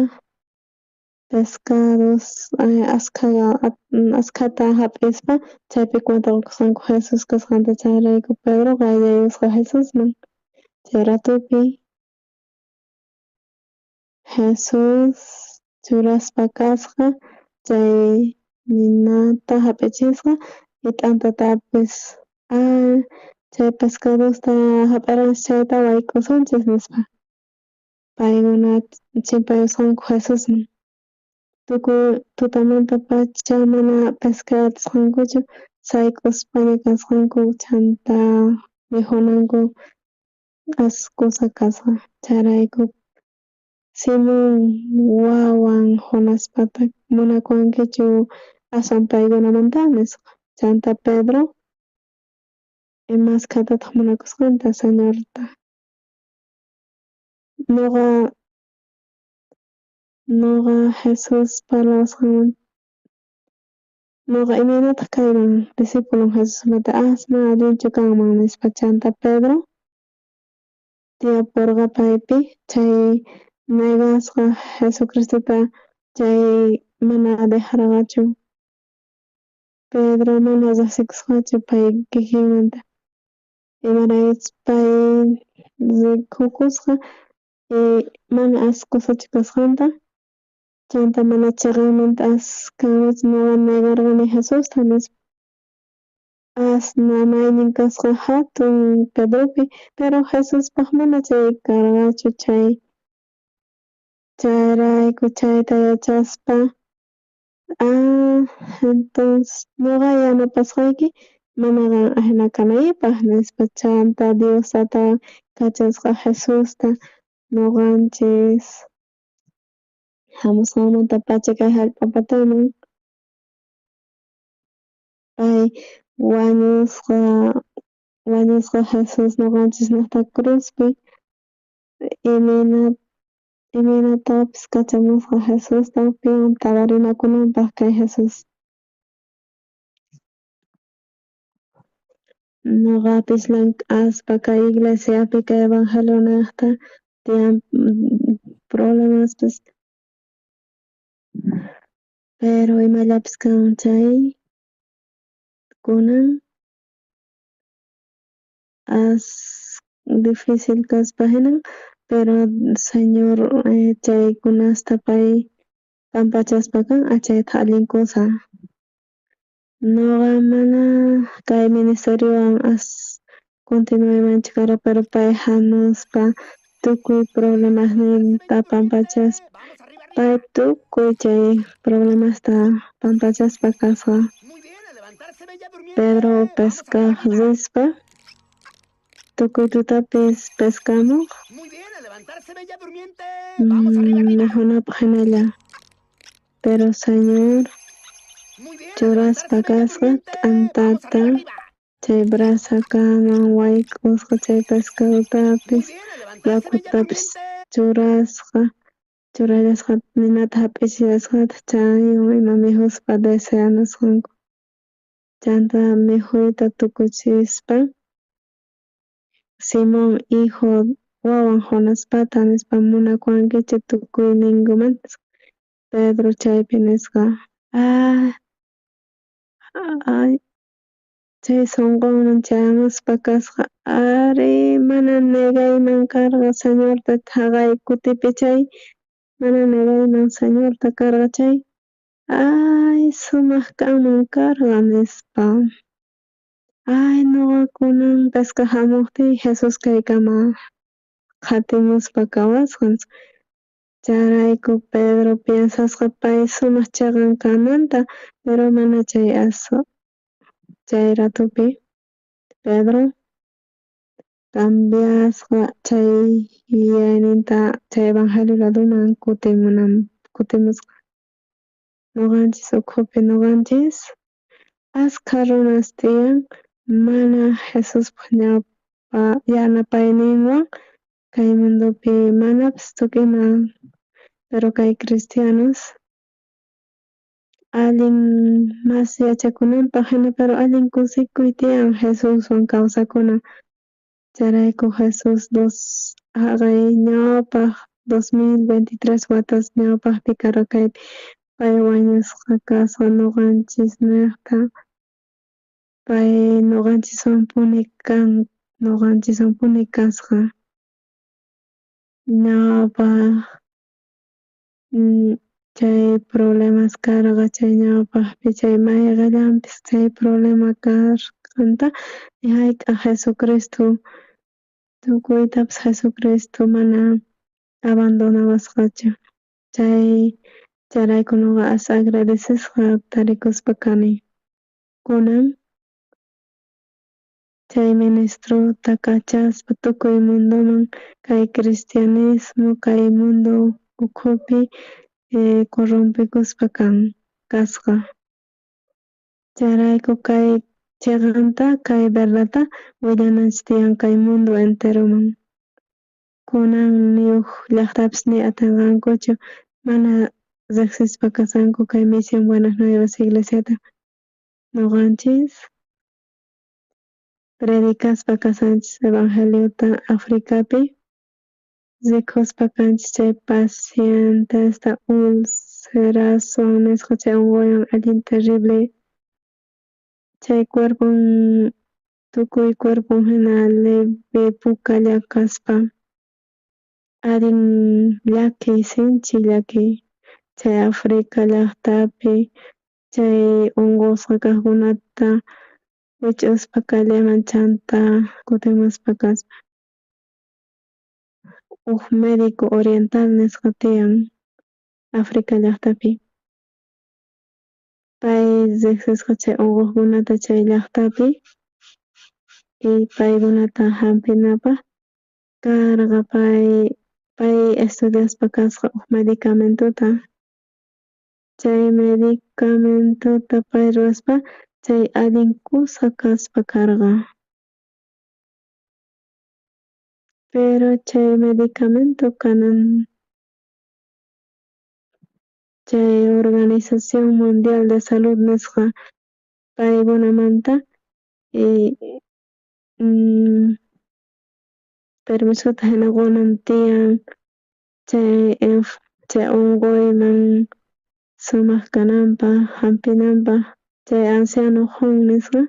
Speaker 2: pescados askata hap'ispa chaypi cuentakusqanku Jesus kasqanta chayrayku Pedroqa ayayusqa Jesusman. Chay ratupi Jesus churaspa kasqa chay ninata hap'ichisqa y t'antatapis chay pescadosta hap'irans chayta wayk'usunchis nispa paykuna chimpayusqanku Jesusman. Tukuy tutamanta-pacha mana pescayatisqankuchu sayk'uspaña kasqanku chanta mijunanku askusa kasqa chayrayku Simón wawan Jonaspata munakuankichu aswan paykunamanta nisqa chanta Pedro imaskhatataq munakusqanta Señorta. Nuqa Jesus parlawasqanman nuqa imaynataq kayman discipulun Jesusmanta asma allinchu kanman nispa chanta Pedro tiyapurqa paypi chay negasqa Jesucristuta chay mana dejarqachu Pedro mana riqsikusqachu pay kikinmanta imaraychus pay rikhukusqa mana askusachu kasqanta chanta mana chiqanmanta askamanta nuqa negarqani Jesusta nispa asna maynin kasqa hatun Pedropi pero Jesuspaq mana chay karqachu chayrayku chayta yachaspa entonces nuqa yanapasqayki manaqa ahina kanaypaq nispa chanta Diosata kachasqa Jesusta nuqanchis hamusqanmanta-pacha kay hallp'apataman pay wañusqa Jesus nuqanchis llaqta cruzpi imaynatapis kachamusqa Jesusta piwan tabarinakunanpaq kay Jesus. Nuqapis llamk'aspa kay iglesiapi kay evangelio niqta tiyan problemaspis pero imallapis kan chay kunan difícil kaspa hinan pero Señor chaykunasta pay pampachaspa kan achayta allinkusa. Nuqa mana kay ministeriowan continuaymanchu kara pero pay hanuspa tukuy problemasninta pampachaspa pay tukuy chay problemasta pampachaspa kasqa Pedro pescaq rispa tukuy tutapis pescamuq mijunapaq hinalla pero Señor churaspa kasqa t'antata chay brasakaman wayk'usqa chay pescadotapis yakutapis churallasqa ninata hap'ichirasqata chaywan ima mijuspa deseanasqanku chanta mijuyta tukuchispa Simón hijo wawan Jonaspata nispa munakuankichu tukuyninkumanta Pedro chaypi nisqa chay sunqunman chayamuspa kasqa ari mana negayman karqa Señorta haqay kutipi chay mana negayman Señorta karqa chay sumaq kanman karqa nispa nuqa kunan pesca hamuqti Jesus kaykama qhatimuspa kawasqa chayrayku Pedro piensasqa pay sumaq chaqankamanta pero mana chay chay ratupi Pedro cambiasqa chay yuyayninta chay evangelio laduman kutimusqa nuqanchis ukhupi nuqanchis askha runas tiyan mana Jesuspaq yanapayninwan kay mundupi manapas tukuman, pero kay cristianos allin mas yachakunanpaq hina pero allin kusikuy tiyan Jesuswan kawsakuna. Charayku Jesus haqay ñawpaq 2023 watas ñawpaqpi karqaypi pay wañusqa kasqa nuqanchis niqta pay nuqanchiswan puni kasqa ñawpaq chay problemas karqa chay ñawpaqpi chay mayqallanpis chay problema karqanta ni hayk'a Jesucristo tukuytapas Jesucristo mana abandonawasqachu. Charayku nuqa asha agradecesqa tarikuspa kani. Kunan chay ministruta kachaspa tukuy munduman kay cristianismo kay mundu ukhupi corrompikuspa kasqa. Charayku kay chiqanta kay verdadta willananchis tiyan kay mundo enteroman. Kunan niyuq llaqtapis ni atinqankuchu mana riqsispa kasanku kay Misión Buenas Nuevas Iglesiata. Nuqanchis predicaspa kasanchis Evangeliota Africapi, rikuspa kanchis chay pacientesta ulceración nisqa chay unquywan allin terrible chay tukuy cuerpun hina leve puka kaspa allin llaki sinchi llaki chay Africa llaqtapi chay unqusqa kaqkunata wich'uspa callaman chanta kutimuspa kaspa huk médico oriental nisqa tiyan Africa llaqtapi. Pay riqsisqa chay unquqkunata chay llaqtapi y paykunata hampinapaq karqa pay estudiaspa kasqa huk medicamentuta. Chay medicamentuta pay ruwaspa chay allin kusqa kaspa karqa. Pero chay medicamento kanan chay Organización Mundial de Salud nisqa paykunamanta permisuta hina qunan tiyan chay unquyman sumaq kananpaq hampinanpaq chay anciano home nisqa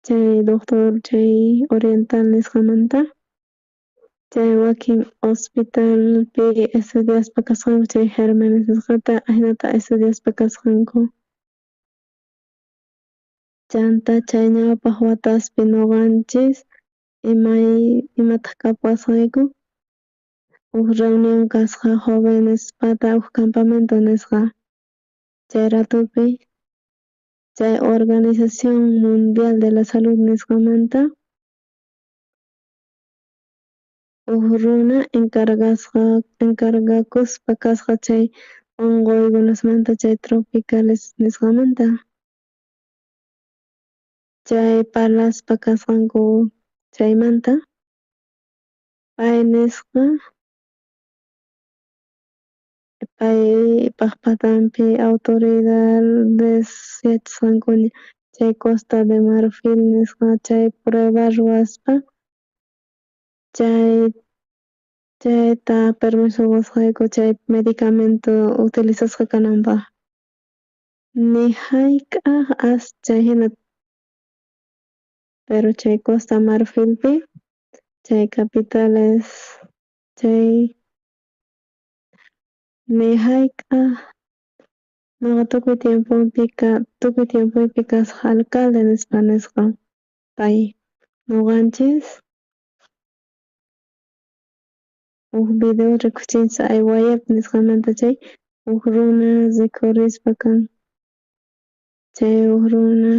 Speaker 2: chay doctor chay oriental nisqamanta chay wakin hospitalpi estudiaspa kasqanku chay Germenes nisqata hinata estudiaspa kasqanku. Chanta chay ñawpaq wataspi nuqanchis imataq kapasqayku huk reunión kasqa Jóvenespata huk campamento nisqa. Chay ratupi chay Organización Mundial de la Salud nisqamanta huk runa encargakuspa kasqa chay unquykunasmanta chay tropicales nisqamanta. Chay parlaspa kasqanku chaymanta pay nisqa paypaq patanpi autoridades yachasqankuna chay Costa de Marfil nisqa chay prueba ruwaspa chayta permiso chay medicamento utilizasqa kananpaq. Ni hayk'aq chay hina pero chay Costa Marfilpi chay capitales chay ni hayk'aq nuqa tukuy tiempuypi kasqa alcalde nisqa pay. Nuqanchis huk video rikuchinchis Aywayapi nisqamanta chay huk runa rikurispa kan. Chay huk runa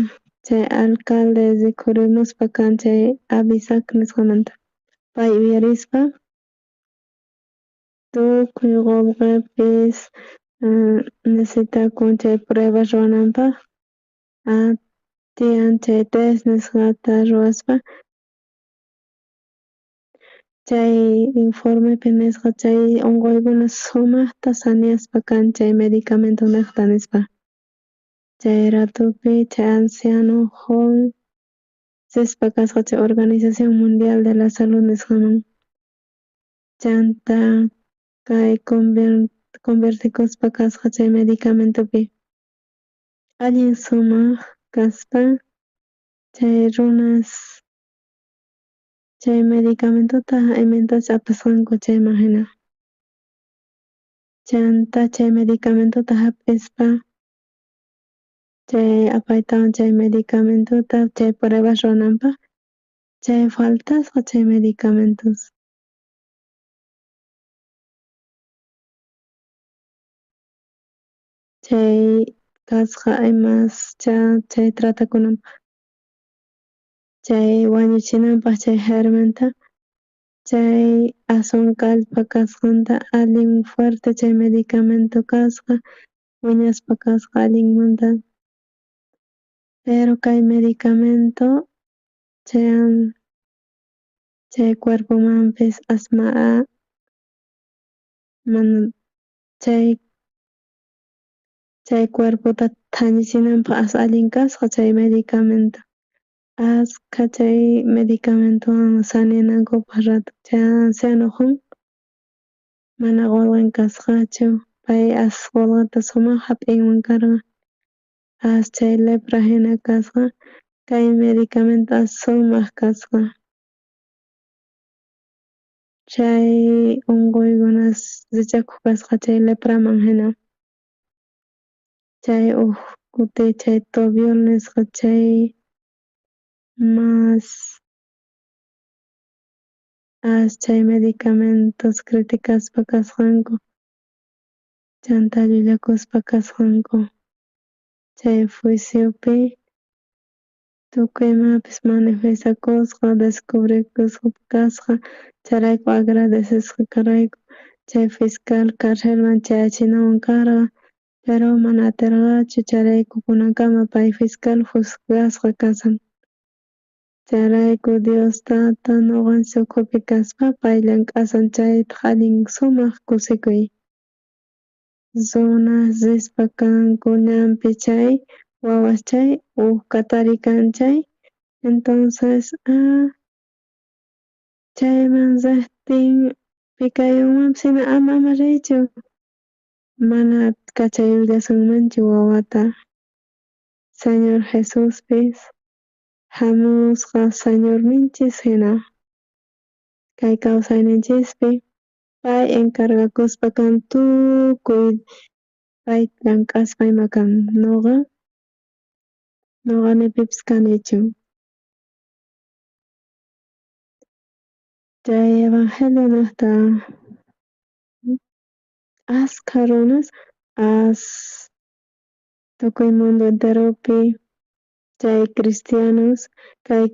Speaker 2: chay alcalde rikurimuspa kan chay Abisac nisqamanta. Pay uyarispa tukuy qullqipis necesitakun chay prueba ruwananpaq tiyan chay test nisqata ruwaspa chay informepi nisqa chay unquykuna sumaqta saneaspa kan chay medicamento niqta nispa. Chay ratupi chay anciano sispa kasqa chay Organización Mundial de la Salud nisqaman chanta kay convertikuspa kasqa chay medicamentopi allin sumaq kaspa chay runas chay medicamentuta imantacha apasqanku chayman hina. Chanta chay medicamentuta hap'ispa chay apaytawan chay medicamentuta chay pruebas runanpaq chay faltasqa chay medicamentos. Chay kasqa imascha chay tratakunanpaq chay wañuchinanpaq chay germenta chay Azuncalpa kasqanta allin fuerte chay medicamento kasqa wiñaspa kasqa allinmanta. Pero kay medicamento chay cuerpomanpis asma mana chay cuerpota thanichinanpaq allin kasqa chay medicamento. Ashka chay medicamentowan saneanankupaq rato chay ancianowan mana qullqin kasqachu pay qullqita sumaq hap'inwan karqa. Chay lepra hina kasqa kay medicamento sumaq kasqa. Chay unquykuna sichakuq kasqa chay lepraman hina. Chay kuti chay tobiol nisqa chay mas chay medicamentos criticaspa kasqanku chanta llullakuspa kasqanku chay juiciopi tukuy imapis manifestakusqa descubrikusqa kasqa chayrayku agradecesqa karayku chay fiscal carcelman chayachinawan karqa pero mana atirqachu chayrayku kunankama pay fiscal juzgasqa kasan. Chayrayku Diostata ñuqanchik ukhupi kaspa pay llank'asan chaytaq allin sumaq kusikuy. Zona kanku ñanpi chay wawas chay katarik kan chay entonces chayman riqtin pikayunmanpis hina ama riychu mana kachayullasunmanchu wawata. Señor Jesuspis hamusqa Señorninchis hina kay kawsayninchispi pay encargakuspa kan tukuy pay llank'aspa ima kan ñuqanipipis kanichu. Chay evangelio niqta ashka runas tukuy mundo enteropi chay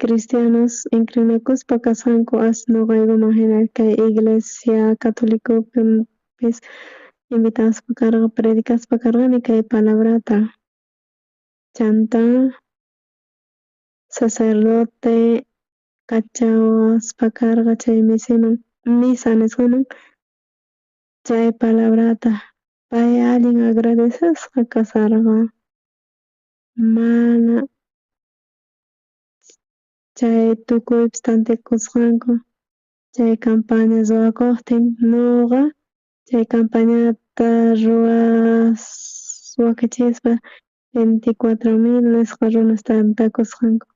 Speaker 2: cristianos inclinakuspa kasqanku ñuqaykuman hina kay iglesia catolicopipis invitaspa karqa predicaspa karqani kay palabrata chanta sacerdote kachawaspa karqa chay misa nisqaman chay palabrata pay allin agradecesqa kasarqa mana chay tukuypis tantiakusqanku chay campaña ruwakuqtin ñuqa chay campañata wakachispa 24,000 nisqa runas tantakusqanku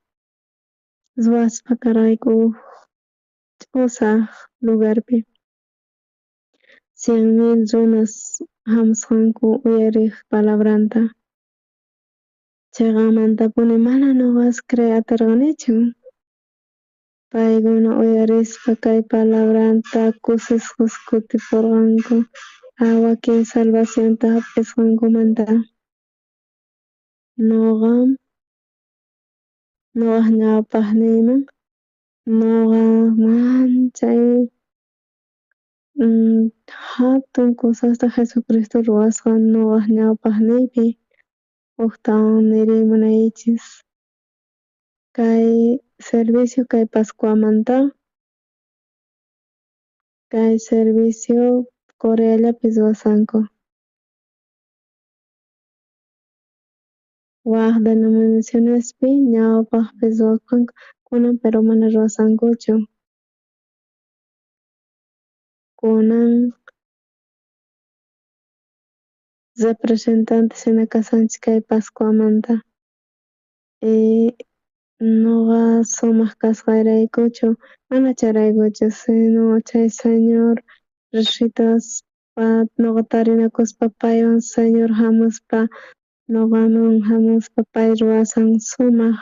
Speaker 2: ruwaspa karayku ch'usaq lugarpi 100,000 runas hamusqanku uyariq palabranta chayqa amantapuni mana ñuqas atirqanichu paykuna uyarispa kay palabranta kusisqas kutipurqanku wakin salvacionta hap'isqankumanta ñuqaq ñawpaqniyman ñuqaman chay hatun kusasta Jesucristo ruwasqa ñuqaq ñawpaqniypi uqtawan niriy munaychis kay servicio kay Pascuamanta kay servicio Coreallapish wasanku. Waq denominacionespi ñawpaqpish waqanku kunan pero mana ruwasankuchu. Kunan representantes hina kasanchik kay Pascuamanta. Ñuqa sumaq kasqayraykuchu mana charaykuchu, sino chay señor riqsispa ñuqa tarinakuspa paywan señor hamuspa ñuqaman hamuspa pay ruwasan sumaq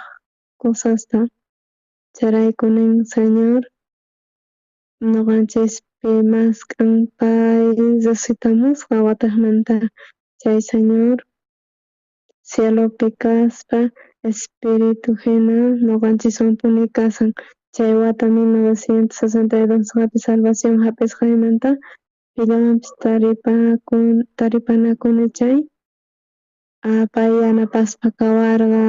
Speaker 2: kusasta. Charayku nin señor ñuqanchikpi maskan pay resucitamusqa wataqmanta. Chay señor cielopi kaspa espiritu hina ñuqanchikwan puñuy kasan. Chay wata 1962 salvación hap'isqaymanta pillamanpish taripanakuni chay pay yanapaspa kawarqa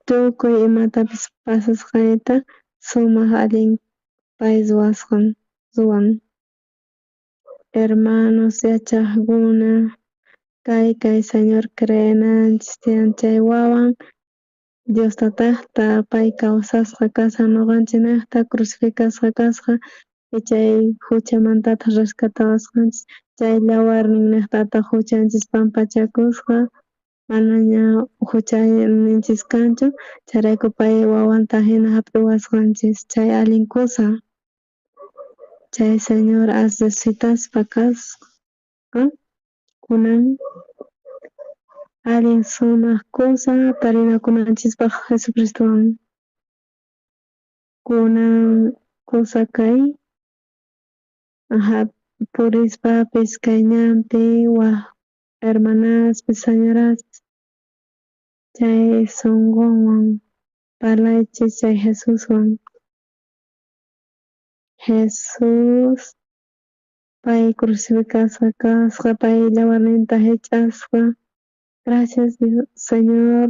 Speaker 2: tukuy imatapish pasasqayta sumaq allin pay ruwan. Hermanos yachaqkuna kay señor creyenanchis tiyan chay wawan Diostataqta pay kawsasqa kashan ñuqanchiknaqta crucificasqa kasqa y chay huchamantataq rescatawasqanchis chaylla warmi niqtataq huchanchis pampachakusqa manaña huchaninchis kanchu chayrayku pay wawanta hina hap'iwasqanchis chay allin kusa. Chay señor resucitaspa kasqa kunan allin sumaq kusa tarinakunanchispaq Jesucristowan. Kunan kusa kay purispapish kay ñanpi waq hermanaspis señoraspis chay sunqunwan parlaychis chay Jesuswan. Jesus pay crucificasqa kasqa pay yawarninta hich'asqa. Gracias Señor.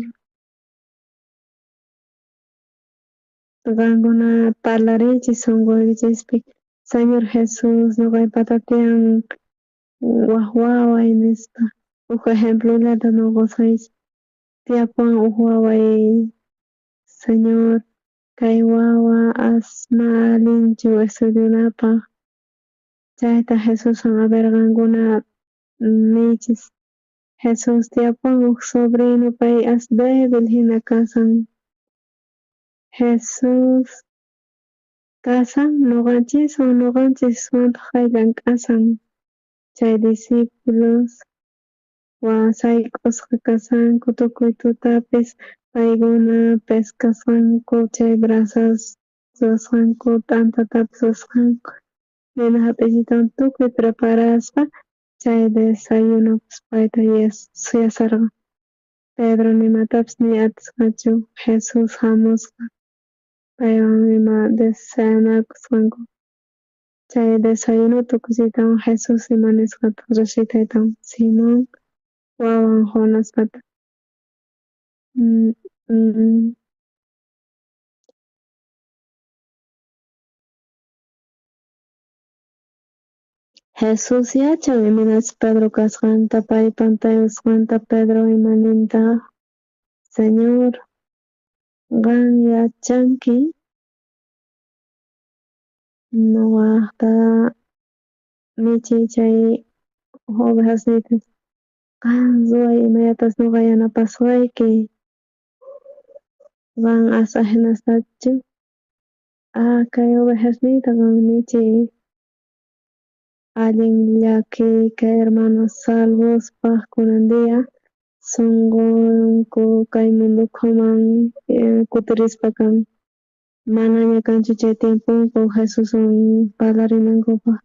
Speaker 2: Qankuna parlariychis sunquychispi Señor Jesus ñuqaypata tiyan waq waway nispa huk ejemplollata ñuqusqaychis tiyapuwan huk waway Señor kay wawa asma allinchu estudianapaq chayta Jesuswan a ver qankuna niychis Jesus tiyapuwan huk sobrino pay débil hina kasan. Jesus kasan ñuqanchiswan ñuqanchiswantaq hayllan k'asan. Chay discípulos sayk'usqa kasanku tukuy tutapish paykuna pescasqanku chay brasas ruwasqanku t'antatapish ruwasqanku nina hap'ichitawan tukuy preparaspa chay desayunopish payta yasarqa. Pedro nimatapish ni atisqachu Jesus hamusqa paywan ima desayunakusqanku. Chay desayunuta tukuchiytawan Jesus ima nisqata riqsitaytawan Simón wawan Jonaspata. Jesus yachan imanachik Pedro kasqanta pay pantayusqanta Pedro imaninta Señor qan yachanki ñuqaqta michiy chay ovejasniyta qan ruway imayatas ñuqa yanapaswayki qan asa hinastachu kay ovejasniyta qan michiy allin llaki kay hermanos salvospaq kunandia sunqunku kay mundukuman kutirispa kan manaña kanchu chay tiempunku Jesuswan parlarinankupak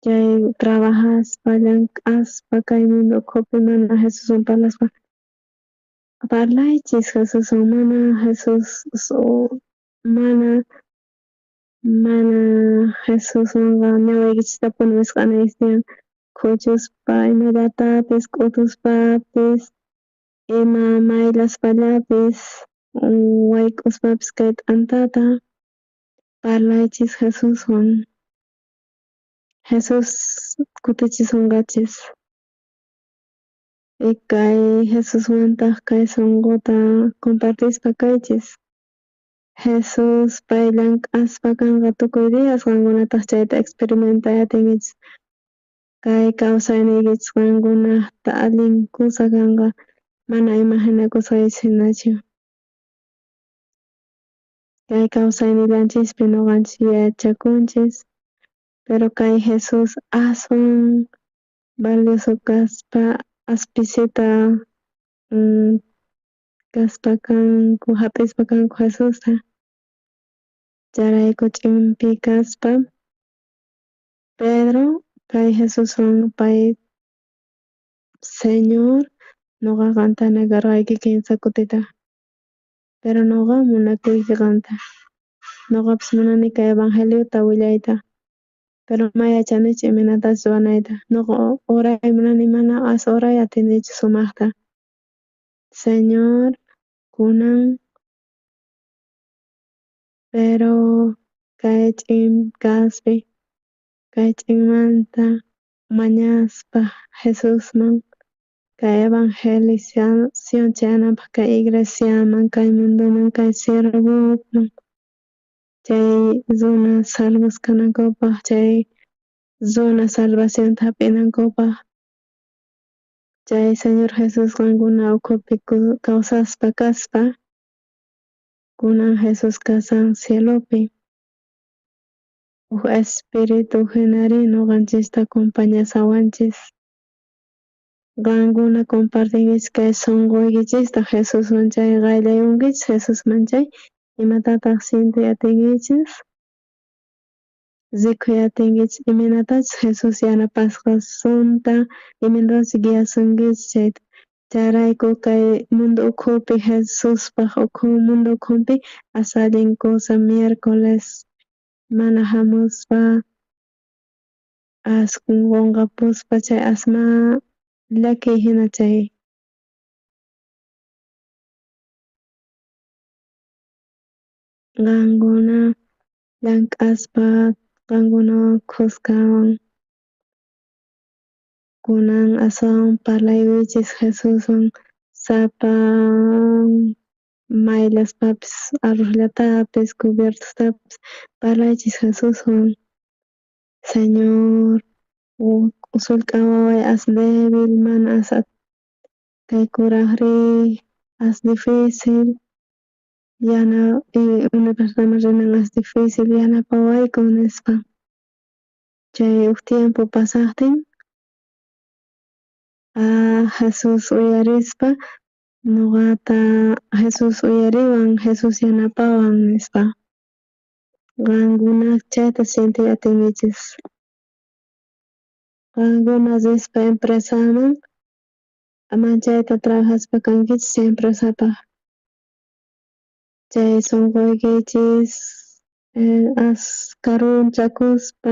Speaker 2: chay trabajaspa llank'aspa kay mundukupi mana Jesuswan parlaspa parlaychis Jesuswan mana Jesus mana Jesuswanqa ñawaykichista puñushqanayki tiyan khuchuspa imallatapis k'utuspapis ima maylaspallapish wayk'uspapis kay t'antata parlaychis Jesuswan. Jesus kutichisunqachis. Kay Jesusmantaq kay sunquta compartispa kaychis. Jesus paylan k'aspa kanqa tukuy días qankunataq chayta experimentayatichis. Kay kawsayniykichis qankunaqta allin kusa kanqa mana imaginakusqaychis hinachu. Kay kawsaynillanchikpi nuqanchis yachakunchis, pero kay Jesus aswan valioso kaspa aspicita kaspa kanku hap'ispa kanku Jesusta. Charayku ch'inpi kaspa Pedro kay Jesuswan pay Señor nuqa qamta negarqayki kinsa kutita, pero nuqa munakuyki qamta. Nuqapas munani kay Evangeliota willayta, pero mayachanichu imanatapas ruwanayta. Nuqa uray munani mana as uray atinichu sumaqta. Señor kunan, pero kay kaspi kay ch'inmanta mañaspa Jesusman kay evangelización chayanapaq kay iglesiaman, kay munduman, kay siervoman, chay runa salvasqanankupaq, chay runa salvacionta hap'inankupaq, chay Señor Jesus qankuna ukhupi kawsaspa kaspa, kunan Jesus kasan cielopi. Uk espiritu hinari nuqanchista acompañasawanchis. Qankuna compartinkichis kay sunquykichista Jesuswan chay qayllayankichis Jesusman chay imatataq sintiyatinkichis, rikuyatinkichis imanatachus Jesus yanapasqasunta imanatachus guiasunkichis chayta. Chayrayku kay mundo ukhupi Jesuspaq mundo ukhupi asa allin kusa miércoles mana hamuspa asqun qunqapuspa chay asma llakiy hina chay qankuna llank'aspa qankunawan kuskawan kunan aswawan parlaywichis Jesuswan sapa mayllaspapis arrozllatapis cubiertostapis parlaychis Jesuswan. Señor usulk'a waway as débil mana asa kay kuraq riq as difícil una persona rinan as difícil yanapawayku nispa. Chay uk tiempo pasaqtin Jesus uyarispa nuqata Jesus uyariwan Jesus yanapawan nispa. Qankuna chayta sintiyatinkichis. Qankuna rispa empresaman manchayta trabajaspa kankichis chay empresapaq. Chay sunquykichis karunt'akuspa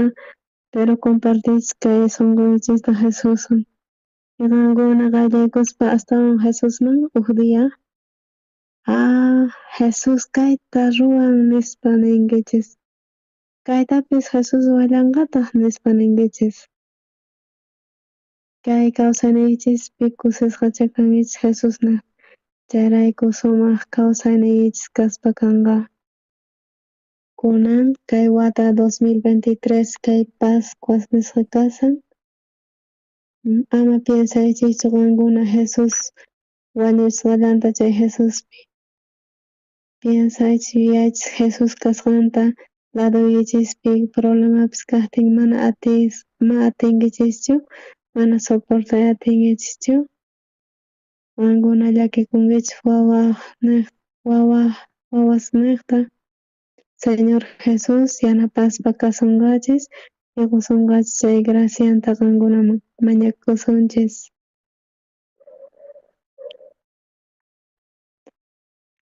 Speaker 2: pero compartichis kay sunquykichista Jesuswan. Qankuna qayllaykuspa astawan Jesusman uk dia Jesus kayta ruwan nispa ninkichis. Kaytapis Jesus willanqataq nispa ninkichis. Kay kawsayniychispi kusisqacha kankichis Jesusna. Chayrayku sumaq kawsayniykichis kaspa kanqa. Kunan kay wata 2023 kay Pascuas nisqa kasan. Ama piensaychikchu qankuna Jesus wañuchisqallanta chay Jesuspi. Piensaychis yuyaychis Jesus kasqanta laduychispi problemapis kaqtin mana atinkichischu, mana soportayatingichischu. Qankuna llakikunkichis wawas niqta. Señor Jesus yanapaspa kasunqachis, riqusunqachis chay gracianta qankunaman mañakusunchis.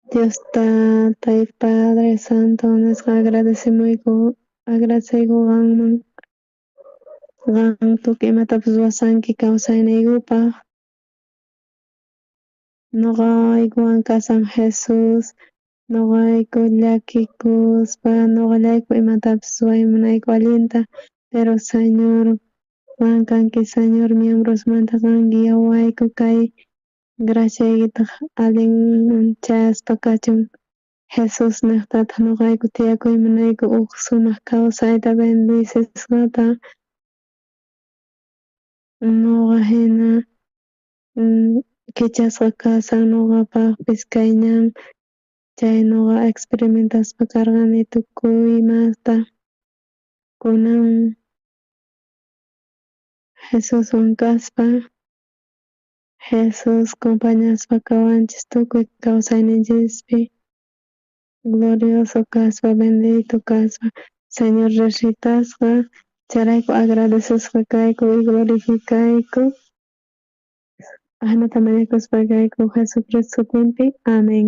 Speaker 2: Diosta Tayta Padre Santo nisqa agradeciyku qanman. Qan tukuy imatapis ruwasanki kawsayniykupaq. Nuqaykuwan kasan Jesus, nuqayku llakikuspa, nuqallayku imatapis ruray munayku allinta pero Señor, wankanki Señor, miembros mantakanki yawayku kay graciaykita allin chaspa kachun. Jesús niqtata ñuqayku tiyakuymunayku huk sumaq kawsayta bendicesqata ñuqa hina kichasqa kashan ñuqapaqpis kay ñan chay ñuqa experimentaspa karqani tukuy imata kunan Jesuswan kaspa Jesus compañaspa kawanchis tukuy kawsayninchikpi glorioso kaspa bendito kaspa Señor resucitasqa charayku agradecesqa kayku y glorificayku Anata mañakuspa kayku Jesucristo sutinpi amén.